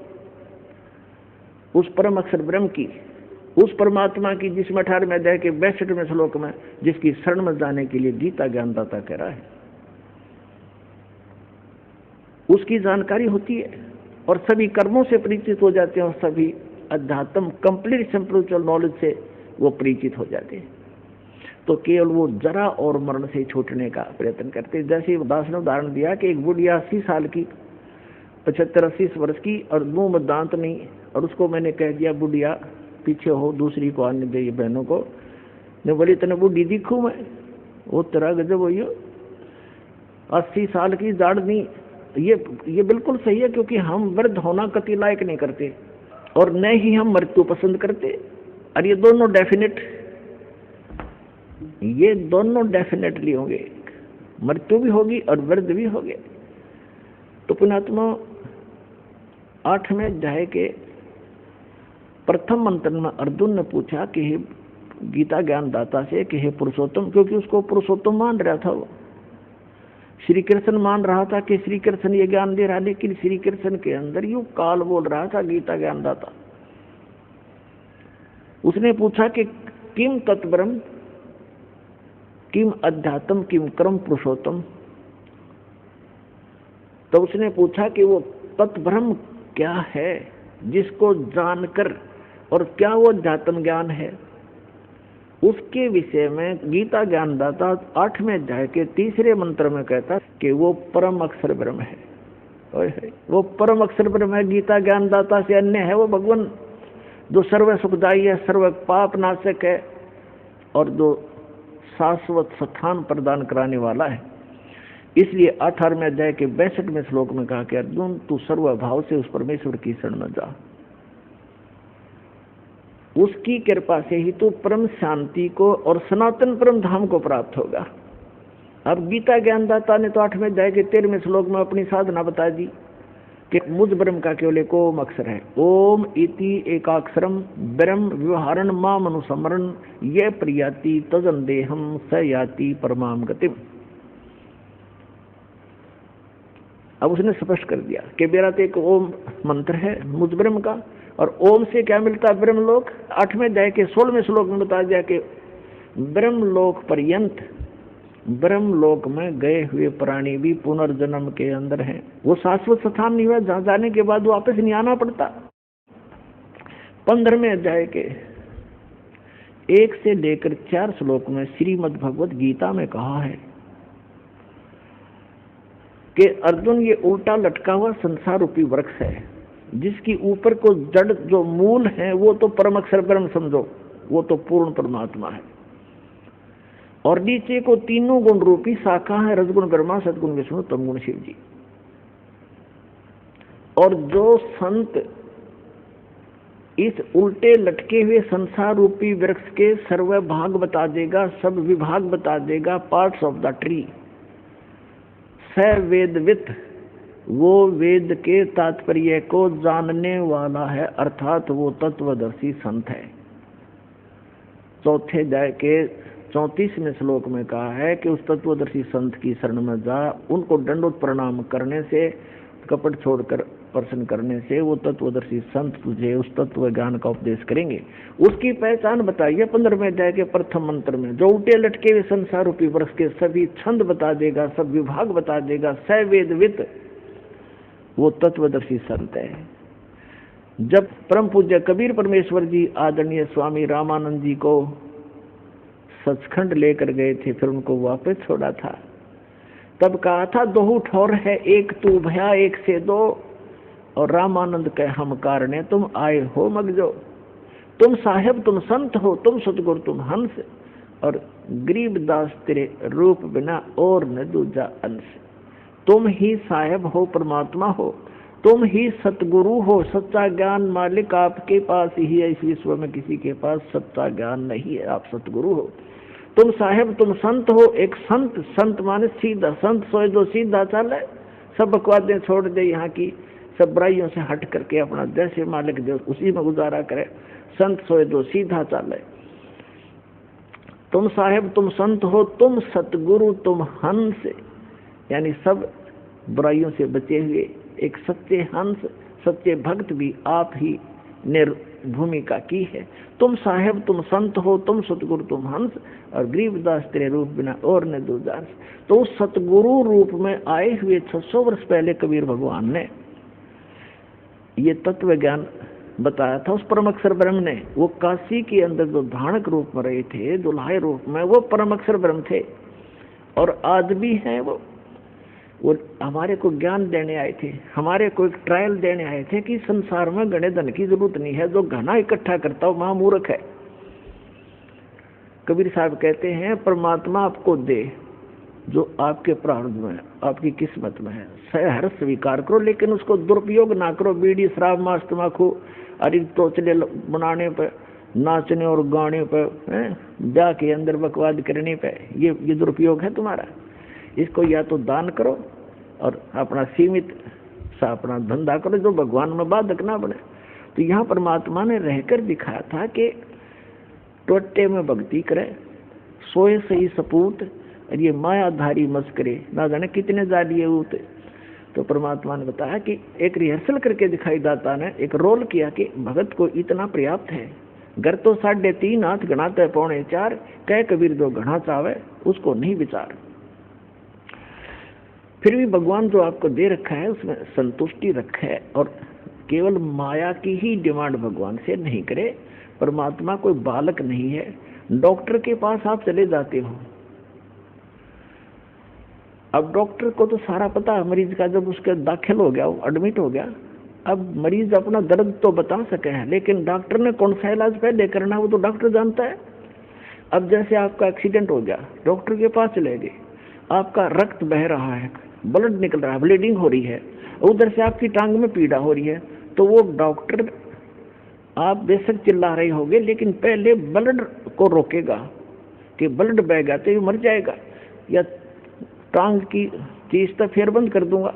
उस परम अक्षर ब्रह्म की, उस परमात्मा की, जिसमें 18वें अध्याय के 62वें श्लोक में जिसकी शरण में जाने के लिए गीता ज्ञानदाता कह रहा है, उसकी जानकारी होती है और सभी कर्मों से परिचित हो जाते हैं, और सभी अध्यात्म कंप्लीट स्पिरिचुअल नॉलेज से वो परिचित हो जाते हैं। तो केवल वो जरा और मरण से छूटने का प्रयत्न करते। जैसे दास ने उदाहरण दिया कि एक बुढ़िया 80 साल की, 75-80 वर्ष की, और मुंह में दांत नहीं, और उसको मैंने कह दिया बुढ़िया पीछे हो, दूसरी को आने दे, बहनों को। ने बोली तने बुढ़ी दिखूं मैं, वो तेरा गजब हो, 80 साल की दाढ़ नहीं। ये बिल्कुल सही है, क्योंकि हम वृद्ध होना कति लायक नहीं करते और न ही हम मृत्यु पसंद करते। और ये दोनों डेफिनेटली होंगे, मृत्यु भी होगी और वृद्ध भी होंगे। तो पुण्यात्मा, 8वें अध्याय के प्रथम मंत्र में अर्जुन ने पूछा कि हे गीता ज्ञान दाता से कि हे पुरुषोत्तम, क्योंकि उसको पुरुषोत्तम मान रहा था, वो श्री कृष्ण मान रहा था कि श्री कृष्ण ये ज्ञान दे रहा, लेकिन श्री कृष्ण के अंदर यूं काल बोल रहा था गीता ज्ञान दाता। उसने पूछा कि किम तत्ब्रह्म, किम अध्यात्म, किम कर्म पुरुषोत्तम। तो उसने पूछा कि वो तत्ब्रह्म क्या है, जिसको जानकर, और क्या वो अध्यात्म ज्ञान है। उसके विषय में गीता ज्ञानदाता 8वें अध्याय के 3रे मंत्र में कहता कि वो परम अक्षर ब्रह्म है। वो परम अक्षर ब्रह्म है, गीता ज्ञानदाता से अन्य है वो भगवान, जो सर्व सुखदायी है, सर्व पाप नाशक है, और जो शाश्वत स्थान प्रदान कराने वाला है। इसलिए 18वें अध्याय के 62वें श्लोक में कहा कि अर्जुन तू सर्वभाव से उस परमेश्वर की शरण में जा, उसकी कृपा से ही तू परम शांति को और सनातन परम धाम को प्राप्त होगा। अब गीता ज्ञानदाता ने तो 8वें अध्याय के 13वें श्लोक में अपनी साधना बता दी कि मुझ ब्रह्म का केवल एक ओम अक्षर है। ओम इति एकाक्षरम ब्रह्म व्यवहारण माम अनुसमरण ये प्रियाति तजन देहम स याति परमाम गतिम। अब उसने स्पष्ट कर दिया कि मेरा तो एक ओम मंत्र है मुझ ब्रह्म का, और ओम से क्या मिलता है ब्रह्मलोक। 8वें अध्याय के 16वें श्लोक में बता दिया कि ब्रह्मलोक पर्यंत, ब्रह्मलोक में गए हुए प्राणी भी पुनर्जन्म के अंदर हैं। वो शाश्वत स्थान नहीं हुआ जहां जाने के बाद वापस नहीं आना पड़ता। 15वें अध्याय के 1 से लेकर 4 श्लोक में श्रीमद् भगवत गीता में कहा है कि अर्जुन, ये उल्टा लटका हुआ संसार रूपी वृक्ष है, जिसकी ऊपर को जड़ जो मूल है वो तो परम अक्षर ब्रह्म समझो, वो तो पूर्ण परमात्मा है, और नीचे को तीनों गुण रूपी शाखा है, रजगुण ब्रह्मा, सदगुण विष्णु, तमगुण शिव जी। और जो संत इस उल्टे लटके हुए संसार रूपी वृक्ष के सर्व भाग बता देगा, सब विभाग बता देगा, पार्ट्स ऑफ द ट्री, स वेदवित, वो वेद के तात्पर्य को जानने वाला है, अर्थात वो तत्वदर्शी संत है। 4 अध्याय के 34वें श्लोक में कहा है कि उस तत्वदर्शी संत की शरण में जा, उनको दंडोत प्रणाम करने से, कपट छोड़कर प्रश्न करने से वो तत्वदर्शी संत तुझे उस तत्व ज्ञान का उपदेश करेंगे। उसकी पहचान बताइए 15वें अध्याय के प्रथम मंत्र में, जो उल्टे लटके हुए संसार रूपी वृक्ष के सभी छंद बता देगा, सब विभाग बता देगा, स वेदवित, वो तत्वदर्शी संत है। जब परम पूज्य कबीर परमेश्वर जी आदरणीय स्वामी रामानंद जी को सचखंड लेकर गए थे, फिर उनको वापस छोड़ा था, तब कहा था दोहू ठोर है, एक तू भया एक से दो, और रामानंद कहे हम कारणे तुम आए हो मगजो, तुम साहेब तुम संत हो, तुम सतगुरु तुम हंस, और गरीबदास तेरे रूप बिना और न दूजा अंश। तुम ही साहेब हो, परमात्मा हो, तुम ही सतगुरु हो, सच्चा ज्ञान मालिक आपके पास ही है, इस विश्व में किसी के पास सच्चा ज्ञान नहीं है, आप सतगुरु हो। तुम साहेब तुम संत हो, एक संत, संत माने सीधा, संत सोए जो सीधा चले, सब बकवादें छोड़ दे, यहाँ की सब बुराइयों से हट करके अपना जैसे मालिक दे उसी में गुजारा करे, संत सोए जो सीधा चले। तुम साहेब तुम संत हो, तुम सतगुरु तुम हंस, यानी सब बुराइयों से बचे हुए एक सच्चे हंस, सच्चे भक्त भी आप ही ने भूमिका की है। तुम साहेब तुम संत हो, तुम सतगुरु तुम हंस, और गरीबदास तेरे रूप बिना और न दूजा अंश। तो सतगुरु रूप में आए हुए 600 वर्ष पहले कबीर भगवान ने ये तत्व ज्ञान बताया था उस परम अक्षर ब्रह्म ने। वो काशी के अंदर जो धानक रूप में रहे थे, दुल्हाई रूप में, वो परम अक्षर ब्रह्म थे, और आज भी हैं वो हमारे को ज्ञान देने आए थे, हमारे को एक ट्रायल देने आए थे कि संसार में गणे धन की जरूरत नहीं है, जो घना इकट्ठा करता हो महामूर्ख है। कबीर साहब कहते हैं परमात्मा आपको दे जो आपके प्रारब्ध में, आपकी किस्मत में है, हर स्वीकार करो, लेकिन उसको दुरुपयोग ना करो। बीड़ी शराब मांस तम्बाकू अरे तोचले बनाने पे, नाचने और गाने पे, ब्याह के अंदर बकवाद करने पे, ये दुरुपयोग है तुम्हारा। इसको या तो दान करो और अपना सीमित सा अपना धंधा करो, जो भगवान में बाधक ना बने। तो यहाँ परमात्मा ने रहकर दिखाया था कि टोटे में भक्ति करे, सोए सही सपूत, और ये मायाधारी मस्करे ना जाने कितने जालिए होते। तो परमात्मा ने बताया कि एक रिहर्सल करके दिखाई, दाता ने एक रोल किया कि भगत को इतना पर्याप्त है, घर तो 3.5 हाथ गणाते 4.25, कह कबीर जो घना चावे उसको नहीं विचार। फिर भी भगवान जो आपको दे रखा है उसमें संतुष्टि रखे, और केवल माया की ही डिमांड भगवान से नहीं करे। परमात्मा कोई बालक नहीं है। डॉक्टर के पास आप चले जाते हो, अब डॉक्टर को तो सारा पता है मरीज का, जब उसके दाखिल हो गया, वो एडमिट हो गया, अब मरीज अपना दर्द तो बता सके हैं, लेकिन डॉक्टर ने कौन सा इलाज पहले करना वो तो डॉक्टर जानता है। अब जैसे आपका एक्सीडेंट हो गया, डॉक्टर के पास चले गए, आपका रक्त बह रहा है, ब्लड निकल रहा है, ब्लीडिंग हो रही है, उधर से आपकी टांग में पीड़ा हो रही है, तो वो डॉक्टर आप बेशक चिल्ला रहे होगे, लेकिन पहले ब्लड को रोकेगा कि ब्लड बह गया तो ये मर जाएगा, या टांग की चीज तो फिर बंद कर दूंगा,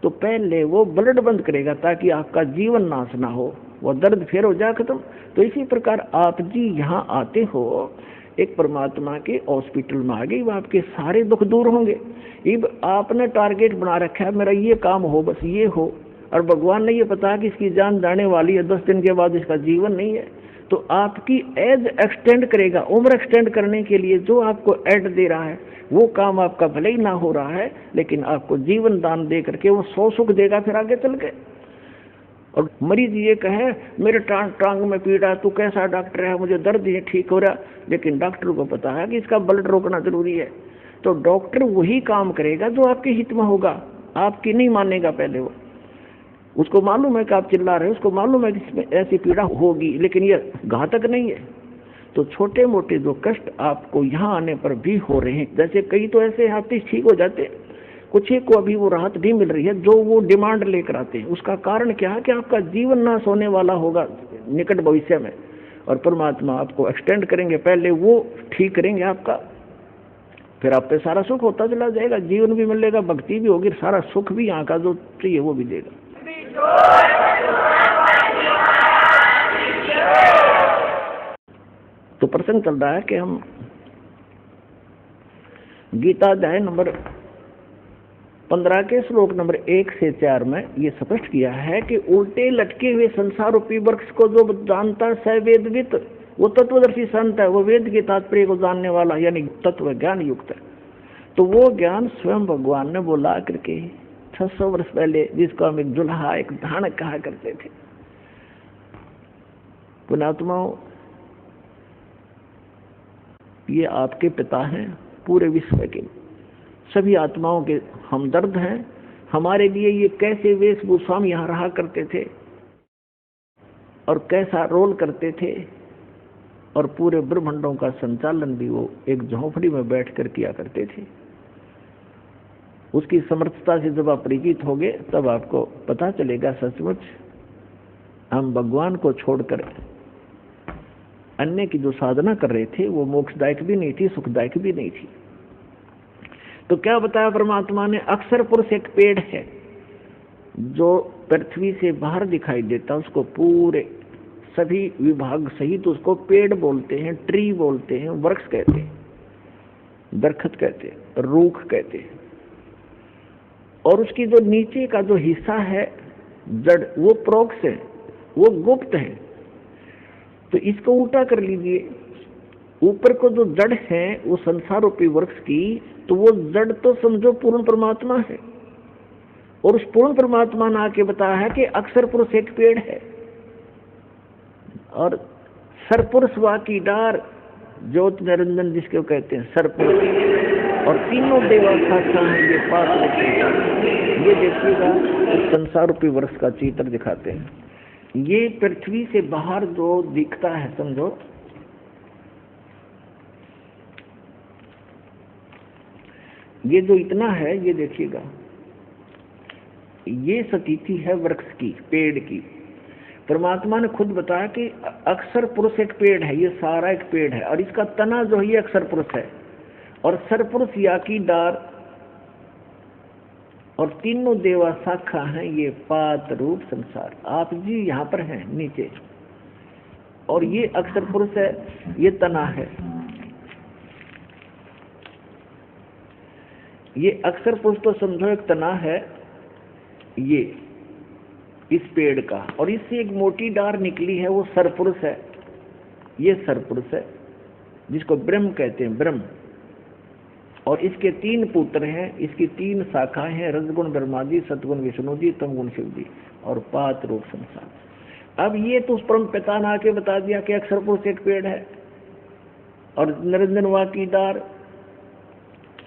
तो पहले वो ब्लड बंद करेगा ताकि आपका जीवन नाश ना हो, वो दर्द फिर हो जाए खत्म। तो इसी प्रकार आप जी यहाँ आते हो एक परमात्मा के हॉस्पिटल में आ गए, आपके सारे दुख दूर होंगे। अब आपने टारगेट बना रखा है मेरा ये काम हो, बस ये हो, और भगवान ने ये पता कि इसकी जान जाने वाली है, 10 दिन के बाद इसका जीवन नहीं है, तो आपकी एज एक्सटेंड करेगा। उम्र एक्सटेंड करने के लिए जो आपको एड दे रहा है वो काम आपका भले ही ना हो रहा है, लेकिन आपको जीवन दान दे करके वो 100 सुख देगा फिर आगे चल के। और मरीज ये कहे मेरे टांग में पीड़ा, तू कैसा डॉक्टर है, मुझे दर्द ये ठीक हो रहा, लेकिन डॉक्टर को पता है कि इसका ब्लड रोकना जरूरी है, तो डॉक्टर वही काम करेगा जो आपके हित में होगा, आपकी नहीं मानेगा पहले वो। उसको मालूम है कि आप चिल्ला रहे हो, उसको मालूम है कि इसमें ऐसी पीड़ा होगी, लेकिन ये घातक नहीं है। तो छोटे मोटे जो कष्ट आपको यहाँ आने पर भी हो रहे हैं, जैसे कई तो ऐसे आते ठीक हो जाते, कुछ ही को अभी वो राहत नहीं मिल रही है जो वो डिमांड लेकर आते हैं। उसका कारण क्या है कि आपका जीवन नाश होने वाला होगा निकट भविष्य में, और परमात्मा आपको एक्सटेंड करेंगे, पहले वो ठीक करेंगे आपका, फिर आप पे सारा सुख होता चला जाएगा, जीवन भी मिलेगा, भक्ति भी होगी, सारा सुख भी यहाँ का जो चाहिए वो भी देगा। तो प्रसंग चल रहा है कि हम गीता अध्याय नंबर 15 के श्लोक नंबर 1 से 4 में ये स्पष्ट किया है कि उल्टे लटके हुए संसार रूपी वृक्ष को जो जानता है वेदवित, वो तत्वदर्शी संत है, वो वेद के तात्पर्य को जानने वाला यानी तत्व ज्ञान युक्त है। तो वो ज्ञान स्वयं भगवान ने बोला करके 600 वर्ष पहले, जिसको हम एक जुल्हा एक धान कहा करते थे। पुण्यात्माओं, ये आपके पिता हैं, पूरे विश्व के सभी आत्माओं के हमदर्द हैं। हमारे लिए ये कैसे वेशभूषा में यहाँ रहा करते थे और कैसा रोल करते थे, और पूरे ब्रह्मांडों का संचालन भी वो एक झोंपड़ी में बैठकर किया करते थे। उसकी समर्थता से जब आप परिचित होगे तब आपको पता चलेगा सचमुच हम भगवान को छोड़कर अन्य की जो साधना कर रहे थे वो मोक्षदायक भी नहीं थी, सुखदायक भी नहीं थी। तो क्या बताया परमात्मा ने, अक्षर पुरुष एक पेड़ है जो पृथ्वी से बाहर दिखाई देता, उसको पूरे सभी विभाग सहित उसको पेड़ बोलते हैं, ट्री बोलते हैं, वृक्ष कहते हैं, दरखत कहते हैं, रूख कहते हैं। और उसकी जो नीचे का जो हिस्सा है जड़, वो प्रोक्ष है, वो गुप्त है। तो इसको उल्टा कर लीजिए, ऊपर को जो जड़ है वो संसार रूपी वृक्ष की, तो वो जड़ तो समझो पूर्ण परमात्मा है, और उस पूर्ण परमात्मा ने आके बताया है कि अक्षर पुरुष एक पेड़ है, और सरपुरुष वा की डार, ज्योत निरंजन जिसको कहते हैं सरपुरुष, और तीनों देवा साक्षा हैं ये पात्र। ये देखिएगा उस संसार रूपी वृक्ष का चित्र दिखाते हैं। ये पृथ्वी से बाहर जो दिखता है समझो, ये जो इतना है, ये देखिएगा ये स्थिति है वृक्ष की, पेड़ की। परमात्मा ने खुद बताया कि अक्षर पुरुष एक पेड़ है, ये सारा एक पेड़ है, और इसका तना जो है ये अक्षर पुरुष है, और सरपुरुष या की डार, और तीनों देवा शाखा हैं ये पात रूप संसार। आप जी यहाँ पर हैं नीचे, और ये अक्षर पुरुष है, ये तना है। ये अक्षर पुरुष तो समझो एक तना है ये इस पेड़ का, और इससे एक मोटी डार निकली है, वो सरपुरुष है। ये सरपुरुष है जिसको ब्रह्म कहते हैं, ब्रह्म। और इसके 3 पुत्र हैं, इसकी 3 शाखाएं हैं, रजगुण ब्रह्मा जी, सतगुण विष्णु जी, तमगुण शिव जी, और पात रूप संसार। अब ये तो उस परम पिता ने आके बता दिया कि अक्षर पुरुष एक पेड़ है, और निरंजन वा की डार,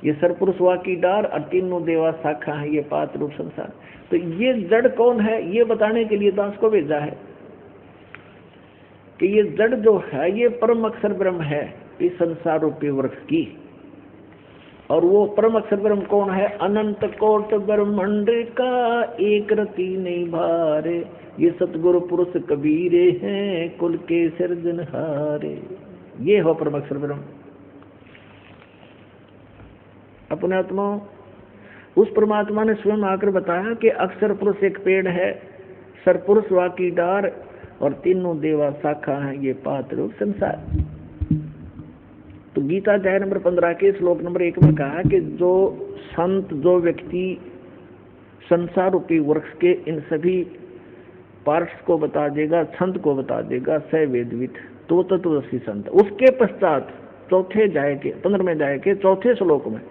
ये सरपुरुष वा की डार, और तीनों देवा शाखा है ये पात रूप संसार। तो ये जड़ कौन है ये बताने के लिए दास को भेजा है कि ये जड़ जो है ये परम अक्षर ब्रह्म है इस संसार रूपी वृक्ष की। और वो परम अक्षर ब्रह्म कौन है? अनंत कोट ब्रह्मांड का एक रति नहीं भारे, ये सतगुरु पुरुष कबीरे हैं कुल के सिरजनहारे। ये हो परम अक्षर ब्रह्म। अपने आत्मा उस परमात्मा ने स्वयं आकर बताया कि अक्षर पुरुष एक पेड़ है, सरपुरुष वाकी डार और तीनों देवा शाखा है, ये पात्र रूप संसार। तो गीता अध्याय नंबर 15 के श्लोक नंबर 1 में कहा कि जो संत, जो व्यक्ति संसार रूपी वृक्ष के इन सभी पार्ट्स को बता देगा, छंद को बता देगा, स वेदवित, तो तत्वदर्शी संत। उसके पश्चात चौथे अध्याय के 15वें अध्याय के चौथे श्लोक में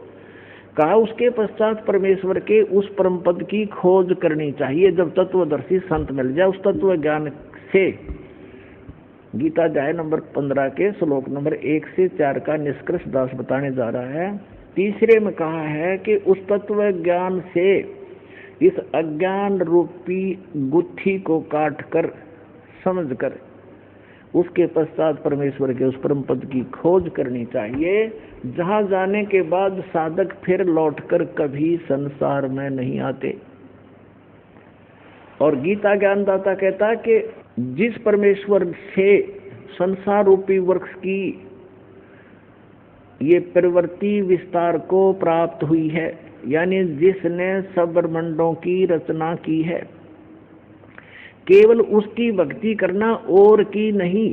कहा, उसके पश्चात परमेश्वर के उस परम पद की खोज करनी चाहिए जब तत्वदर्शी संत मिल जाए। उस तत्व ज्ञान से गीता अध्याय नंबर 15 के श्लोक नंबर 1 से 4 का निष्कर्ष दास बताने जा रहा है। तीसरे में कहा है कि उस तत्व ज्ञान से इस अज्ञान रूपी गुत्थी को काट कर, समझ कर, उसके पश्चात परमेश्वर के उस परम पद की खोज करनी चाहिए, जहां जाने के बाद साधक फिर लौटकर कभी संसार में नहीं आते। और गीता ज्ञानदाता कहता है कि जिस परमेश्वर से संसार रूपी वृक्ष की ये प्रवृत्ति विस्तार को प्राप्त हुई है, यानी जिसने सब ब्रह्मांडों की रचना की है, केवल उसकी भक्ति करना और की नहीं।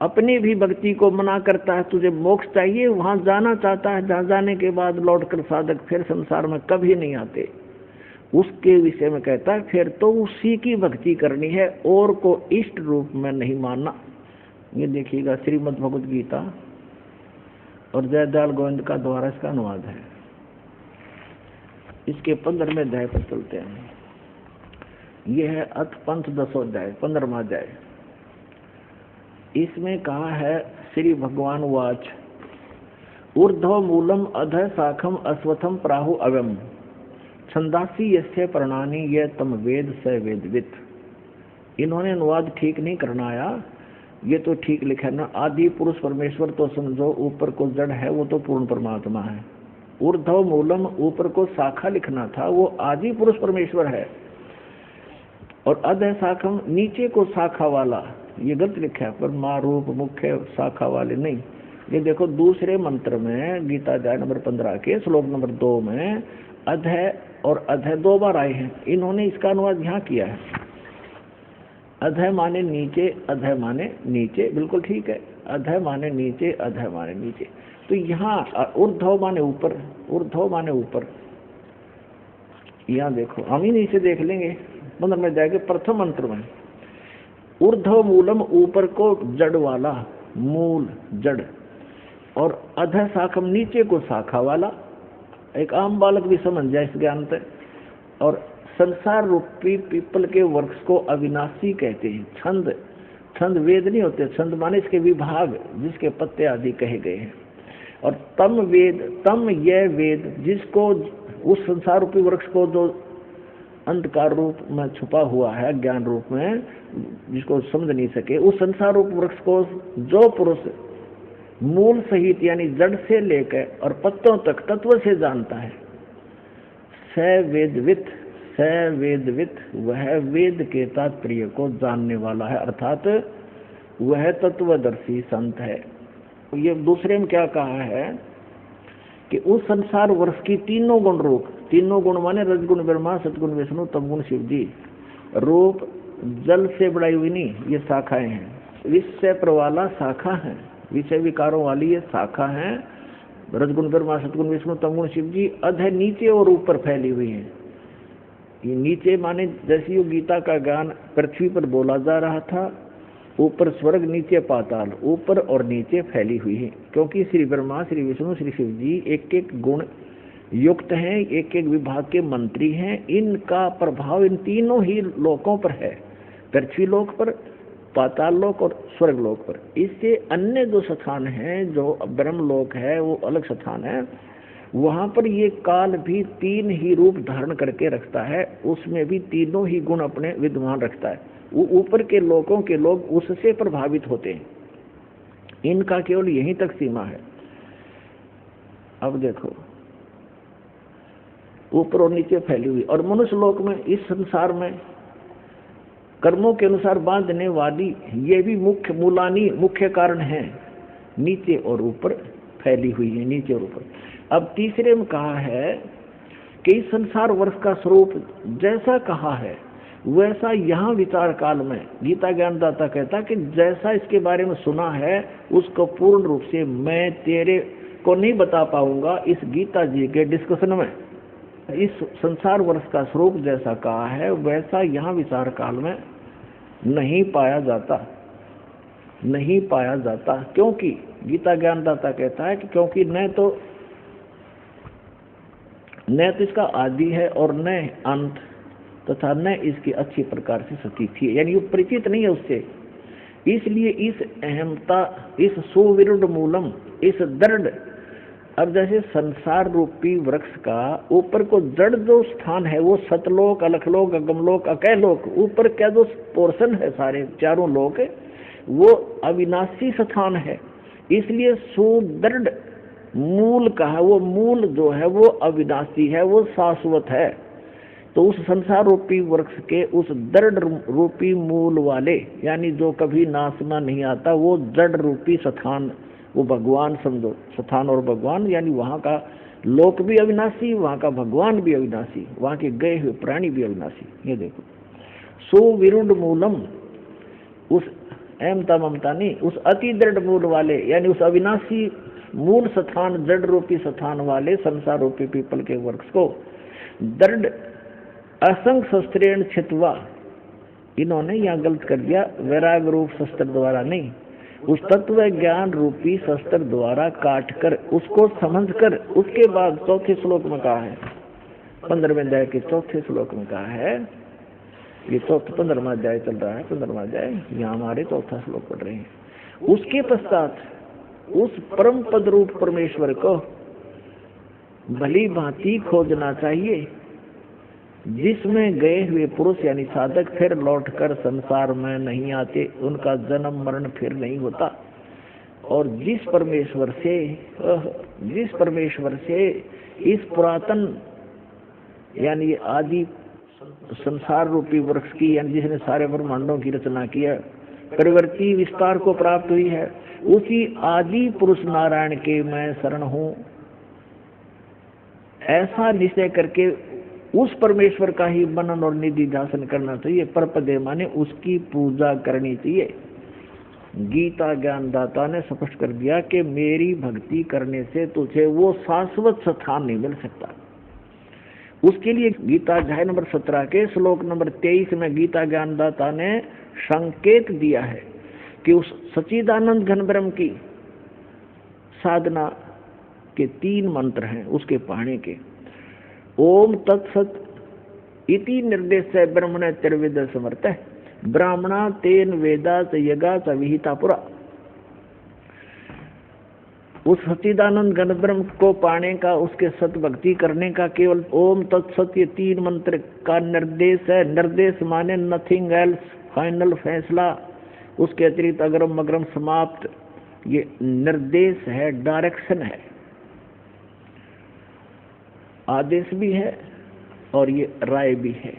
अपनी भी भक्ति को मना करता है, तुझे मोक्ष चाहिए, वहां जाना चाहता है, जहां जाने के बाद लौटकर साधक फिर संसार में कभी नहीं आते। उसके विषय में कहता है फिर तो उसी की भक्ति करनी है और को इष्ट रूप में नहीं मानना। ये देखिएगा श्रीमद् भगवद गीता और जयदयाल गोविंद का द्वारा इसका अनुवाद है। इसके 15वें अध्याय पर चलते हैं। यह है अथ पंथ 10वां अध्याय, 15वां अध्याय। इसमें कहा है, श्री भगवान वाच ऊर्ध्व मूलम अधः शाखम अश्वत्थम प्राहु अव्यम छंदासी यस्य प्रणानी ये तम वेद स वेदवित। इन्होंने अनुवाद ठीक नहीं करना आया, ये तो ठीक लिखा है ना, आदि पुरुष परमेश्वर तो समझो, ऊपर को जड़ है वो तो पूर्ण परमात्मा है। ऊर्ध्व मूलम ऊपर को शाखा लिखना था, वो आदि पुरुष परमेश्वर है। और अधः शाखम नीचे को शाखा वाला, ये गलत लिखा है, पर मारूप मुख्य शाखा वाले नहीं। ये देखो दूसरे मंत्र में गीता अध्याय नंबर 15 के श्लोक नंबर 2 में अधः और अधः 2 बार आए हैं। इन्होंने इसका अनुवाद यहाँ किया है, अधः माने नीचे, अधः माने नीचे, बिल्कुल ठीक है। अधः माने नीचे, अधः माने नीचे। तो यहाँ ऊर्ध्व माने ऊपर, ऊर्ध्व माने ऊपर। यहाँ देखो, हम ही नीचे देख लेंगे 15 में जाएंगे। प्रथम मंत्र में ऊर्ध्व मूलम ऊपर को जड़ वाला, मूल जड़, और अधः शाखम नीचे को शाखा वाला। एक आम बालक भी समझ जाए इस ज्ञान से। और संसार रूपी पीपल के वृक्ष को अविनाशी कहते हैं। छंद, छंद वेद नहीं होते, छंद माने इसके विभाग, जिसके पत्ते आदि कहे गए हैं। और तम वेद, तम यह वेद जिसको, उस संसार रूपी वृक्ष को जो अंधकार रूप में छुपा हुआ है, ज्ञान रूप में, जिसको समझ नहीं सके, उस संसार रूप वृक्ष को जो पुरुष मूल सहित यानी जड़ से लेकर और पत्तों तक तत्व से जानता है, स वेदवित, स वेदवित, वह वेद के तात्पर्य को जानने वाला है, अर्थात वह तत्वदर्शी संत है। ये दूसरे में क्या कहा है कि उस संसार वृक्ष की तीनों गुण रूप, तीनों गुण माने रजगुण ब्रह्मा, सतगुण विष्णु, तमगुण शिव जी, रूप जल से बढ़ाई हुई नहीं, ये शाखाएं हैं। विषय प्रवाला शाखा है, विषय विकारों वाली ये शाखा है। रजगुण ब्रह्मा, सतगुण विष्णु, तमगुण शिव जी, अधः नीचे और ऊपर फैली हुई है। ये नीचे माने जैसे ये गीता का ज्ञान पृथ्वी पर बोला जा रहा था, ऊपर स्वर्ग, नीचे पाताल, ऊपर और नीचे फैली हुई है। क्योंकि श्री ब्रह्मा, श्री विष्णु, श्री शिव जी एक एक गुण युक्त हैं, एक एक विभाग के मंत्री हैं। इनका प्रभाव इन तीनों ही लोकों पर है, पृथ्वी लोक पर, पाताल लोक और स्वर्ग लोक पर। इससे अन्य जो स्थान हैं, जो ब्रह्म लोक है, वो अलग स्थान है, वहां पर ये काल भी तीन ही रूप धारण करके रखता है, उसमें भी तीनों ही गुण अपने विद्यमान रखता है। वो ऊपर के लोकों के लोग उससे प्रभावित होते हैं, इनका केवल यहीं तक सीमा है। अब देखो, ऊपर और नीचे फैली हुई। और मनुष्य लोक में, इस संसार में कर्मों के अनुसार बांधने वाली ये भी मुख्य मूलानी, मुख्य कारण है, नीचे और ऊपर। फैली हुई है नीचे और ऊपर। अब तीसरे में कहा है कि इस संसार वर्ष का स्वरूप जैसा कहा है वैसा यहाँ विचार काल में गीता ज्ञानदाता कहता कि जैसा इसके बारे में सुना है उसको पूर्ण रूप से मैं तेरे को नहीं बता पाऊंगा इस गीता जी के डिस्कशन में। इस संसार वर्ष का स्वरूप जैसा कहा है वैसा यहाँ विचार काल में नहीं पाया जाता, नहीं पाया जाता। क्योंकि गीता ज्ञानदाता कहता है कि क्योंकि न तो इसका आदि है और न अंत, तथा न इसकी अच्छी प्रकार से स्थिति है, यानी वो परिचित नहीं है उससे। इसलिए इस अहमता, इस सुविरुद्ध मूलम, इस दृढ़, अब जैसे संसार रूपी वृक्ष का ऊपर को जड़ जो स्थान है वो सतलोक, अलखलोक, अगमलोक, अकैलोक, ऊपर क्या जो पोर्शन है सारे चारों लोक वो अविनाशी स्थान है। इसलिए सुदृढ़ मूल कहा, वो मूल जो है वो अविनाशी है, वो शाश्वत है। तो उस संसार रूपी वृक्ष के उस दृढ़ रूपी मूल वाले, यानी जो कभी नाश में नहीं आता, वो जड़ रूपी स्थान, वो भगवान समझो, स्थान और भगवान, यानी वहाँ का लोक भी अविनाशी, वहाँ का भगवान भी अविनाशी, वहाँ के गए हुए प्राणी भी अविनाशी। ये देखो सुविरुद्ध मूलम, उस अहमता ममता नहीं, उस अति दृढ़ मूल वाले, यानी उस अविनाशी मूल स्थान, जड़ रूपी स्थान वाले संसार रूपी पीपल के वृक्ष को दृढ़ असंग शस्त्रेण छित्वा, इन्होंने यहाँ गलत कर दिया, वैराग रूप शस्त्र द्वारा नहीं, उस तत्व ज्ञान रूपी शस्त्र द्वारा काट कर उसको समझ कर, उसके बाद चौथे श्लोक में कहा है, 15वें अध्याय के चौथे श्लोक में कहा है, ये 15वां अध्याय चल रहा है, 15वां अध्याय, यहाँ हमारे चौथा श्लोक पढ़ रहे हैं। उसके पश्चात उस परम पद रूप परमेश्वर को भली भांति खोजना चाहिए जिसमें गए हुए पुरुष यानी साधक फिर लौटकर संसार में नहीं आते, उनका जन्म मरण फिर नहीं होता। और जिस परमेश्वर से इस पुरातन यानी आदि संसार रूपी वृक्ष की, यानी जिसने सारे ब्रह्मांडों की रचना की है, परिवर्ती विस्तार को प्राप्त हुई है, उसी आदि पुरुष नारायण के मैं शरण हूँ, ऐसा निश्चय करके उस परमेश्वर का ही मनन और निधि ध्यान करना चाहिए। परपदे माने उसकी पूजा करनी चाहिए। गीता ज्ञानदाता ने स्पष्ट कर दिया कि मेरी भक्ति करने से तुझे वो शाश्वत स्थान नहीं मिल सकता। उसके लिए गीता अध्याय नंबर 17 के श्लोक नंबर 23 में गीता ज्ञानदाता ने संकेत दिया है कि उस सच्चिदानंद घन ब्रह्म की साधना के 3 मंत्र हैं उसके पाने के। ओम तत्सत इति निर्देश ब्रह्मण त्रिविद समर्थ ब्राह्मणा तेन वेदा च यगा च विहिता पुरा। उस सच्चिदानंद घन ब्रह्म को पाने का, उसके सत भक्ति करने का केवल ओम तत्सत ये 3 मंत्र का निर्देश है। निर्देश माने नथिंग एल्स, फाइनल फैसला, उसके अतिरिक्त अग्रम अग्रम समाप्त, ये निर्देश है, डायरेक्शन है, आदेश भी है और ये राय भी है।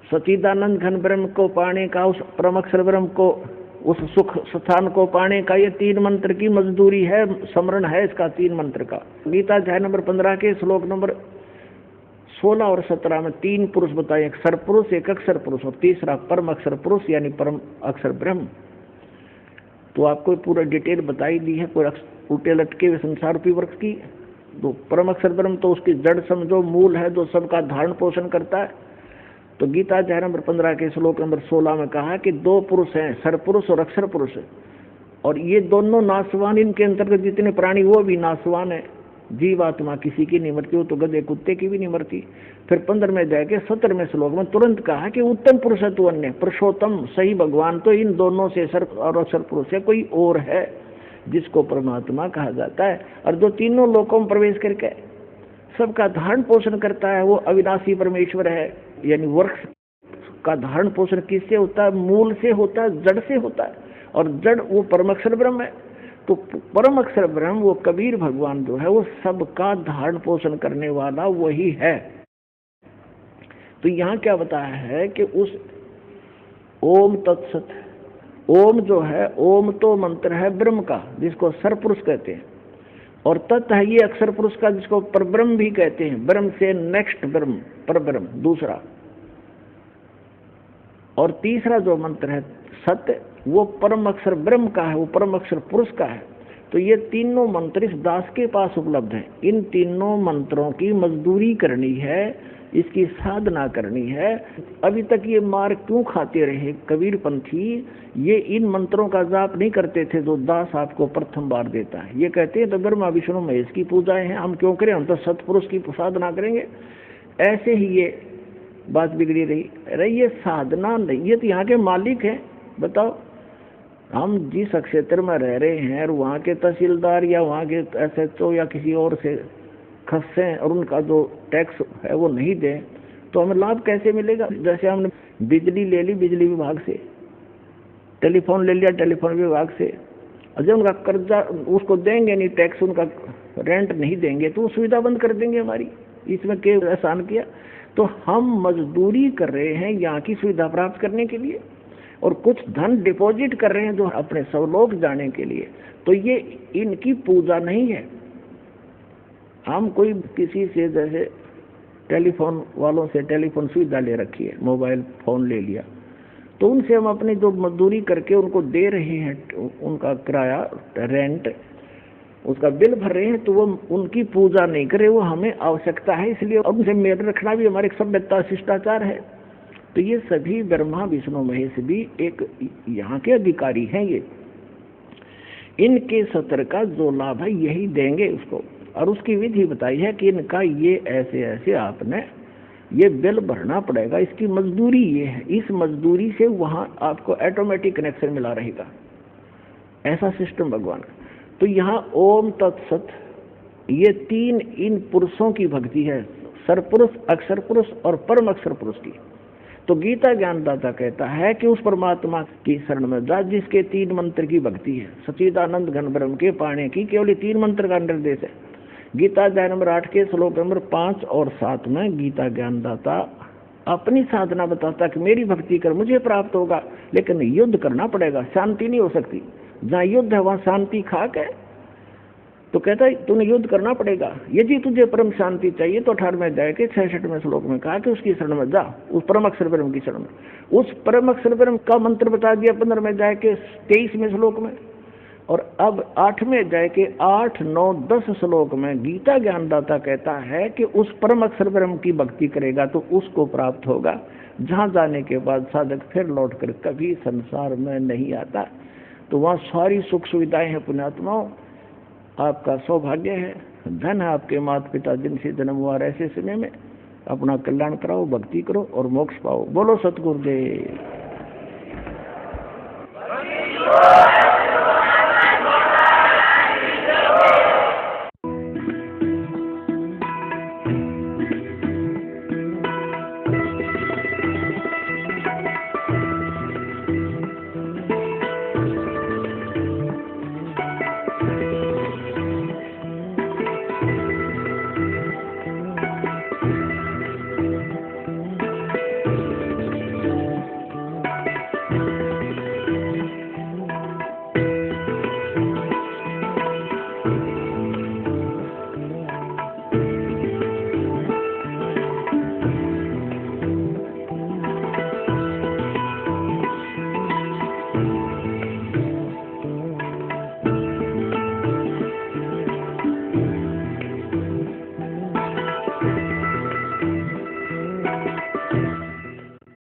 सच्चिदानंद घन ब्रह्म को पाने का, उस परम अक्षर ब्रह्म को, उस सुख स्थान को पाने का ये 3 मंत्र की मजदूरी है, स्मरण है इसका 3 मंत्र का। गीता अध्याय नंबर 15 के श्लोक नंबर 16 और 17 में 3 पुरुष बताए, एक सरपुरुष, एक अक्षर पुरुष और तीसरा परम अक्षर पुरुष यानी परम अक्षर ब्रह्म। तो आपको पूरा डिटेल बताई दी है पूरा उल्टे लटके हुए संसार रूपी वृक्ष की। तो परम अक्षर ब्रह्म तो उसकी जड़ समझो, मूल है, जो सबका धारण पोषण करता है। तो गीता अध्याय नंबर 15 के श्लोक नंबर 16 में कहा कि 2 पुरुष हैं, सरपुरुष और अक्षर पुरुष, और ये दोनों नाशवान, इनके अंतर्गत जितने प्राणी वो भी नाशवान है। जीवात्मा किसी की नहीं मरती, वो तो गधे कुत्ते की भी नहीं मरती। फिर 15वें अध्याय के 17वें श्लोक में तुरंत कहा कि उत्तम पुरुष है तू अन्य, पुरुषोत्तम सही भगवान तो इन दोनों से सर और अक्षर पुरुष है कोई और है जिसको परमात्मा कहा जाता है, और जो तीनों लोकों में प्रवेश करके सबका धारण पोषण करता है वो अविनाशी परमेश्वर है। यानी वृक्ष का धारण पोषण किससे होता है? मूल से होता है, जड़ से होता है, और जड़ वो परम अक्षर ब्रह्म है। तो परम अक्षर ब्रह्म वो कबीर भगवान जो है वो सबका धारण पोषण करने वाला वही है। तो यहाँ क्या बताया है कि उस ओम तत्सत ओम जो है, ओम तो मंत्र है ब्रह्म का, जिसको सरपुरुष कहते हैं, और तत् है ये अक्षर पुरुष का, जिसको परब्रह्म भी कहते हैं। ब्रह्म से नेक्स्ट ब्रह्म, परब्रह्म दूसरा। और तीसरा जो मंत्र है सत्य, वो परम अक्षर ब्रह्म का है, वो परम अक्षर पुरुष का है। तो ये तीनों मंत्र इस दास के पास उपलब्ध हैं। इन तीनों मंत्रों की मजदूरी करनी है, इसकी साधना करनी है। अभी तक ये मार क्यों खाते रहे कबीर पंथी? ये इन मंत्रों का जाप नहीं करते थे जो दास आपको प्रथम बार देता है। ये कहते हैं तो ब्रह्मा विष्णु महेश की पूजाएं हैं, हम क्यों करें, हम तो सतपुरुष की साधना करेंगे। ऐसे ही ये बात बिगड़ी रही। अरे ये साधना नहीं, ये तो यहाँ के मालिक हैं। बताओ, हम जिस क्षेत्र में रह रहे हैं और वहाँ के तहसीलदार या वहाँ के SHO या किसी और से खसें और उनका जो टैक्स है वो नहीं दें, तो हमें लाभ कैसे मिलेगा? जैसे हमने बिजली ले ली बिजली विभाग से, टेलीफोन ले लिया टेलीफोन विभाग से, और जब उनका कर्जा उसको देंगे नहीं, टैक्स उनका रेंट नहीं देंगे, तो वो सुविधा बंद कर देंगे हमारी। इसमें क्या एहसान किया? तो हम मजदूरी कर रहे हैं यहाँ की सुविधा प्राप्त करने के लिए, और कुछ धन डिपॉजिट कर रहे हैं जो अपने स्वलोक जाने के लिए। तो ये इनकी पूजा नहीं है। हम कोई किसी से, जैसे टेलीफोन वालों से टेलीफोन सुविधा ले रखी है, मोबाइल फोन ले लिया, तो उनसे हम अपनी जो मजदूरी करके उनको दे रहे हैं, उनका किराया रेंट, उसका बिल भर रहे हैं, तो वो उनकी पूजा नहीं करे, वो हमें आवश्यकता है, इसलिए उनसे मेल रखना भी हमारे सभ्यता शिष्टाचार है। तो ये सभी ब्रह्मा विष्णु महेश भी एक यहाँ के अधिकारी हैं। ये इनके सत्र का जो लाभ है यही देंगे उसको, और उसकी विधि बताई है कि इनका ये ऐसे ऐसे आपने ये बिल भरना पड़ेगा, इसकी मजदूरी ये है, इस मजदूरी से वहाँ आपको ऑटोमेटिक कनेक्शन मिला रहेगा। ऐसा सिस्टम भगवान का। तो यहाँ ओम तत्सत, ये तीन इन पुरुषों की भक्ति है, सरपुरुष, अक्षर पुरुष और परम अक्षर पुरुष की। तो गीता ज्ञानदाता कहता है कि उस परमात्मा की शरण में जा जिसके तीन मंत्र की भक्ति है। सच्चिदानंद घन ब्रह्म के पाने की केवल तीन मंत्र का निर्देश है। गीता अध्याय नंबर 8 के श्लोक नंबर 5 और 7 में गीता ज्ञानदाता अपनी साधना बताता कि मेरी भक्ति कर मुझे प्राप्त होगा, लेकिन युद्ध करना पड़ेगा, शांति नहीं हो सकती। जहाँ युद्ध है वहाँ शांति खाक है। तो कहता है तूने युद्ध करना पड़ेगा, यदि तुझे परम शांति चाहिए तो 18वें अध्याय के 66वें श्लोक में कहा कि उसकी शरण में जा, उस परम अक्षर ब्रह्म की शरण में। उस परम अक्षर ब्रह्म का मंत्र बता दिया 15वें अध्याय के 23वें श्लोक में, और अब 8वें अध्याय के 8, 9, 10 श्लोक में गीता ज्ञानदाता कहता है कि उस परम अक्षर ब्रह्म की भक्ति करेगा तो उसको प्राप्त होगा, जहाँ जाने के बाद साधक फिर लौट कर कभी संसार में नहीं आता। तो वहाँ सारी सुख सुविधाएं हैं। पुण्यात्माओं, आपका सौभाग्य है, धन है आपके माता पिता जिनसे जन्म हुआ ऐसे समय में। अपना कल्याण कराओ, भक्ति करो और मोक्ष पाओ। बोलो सतगुरुदेव।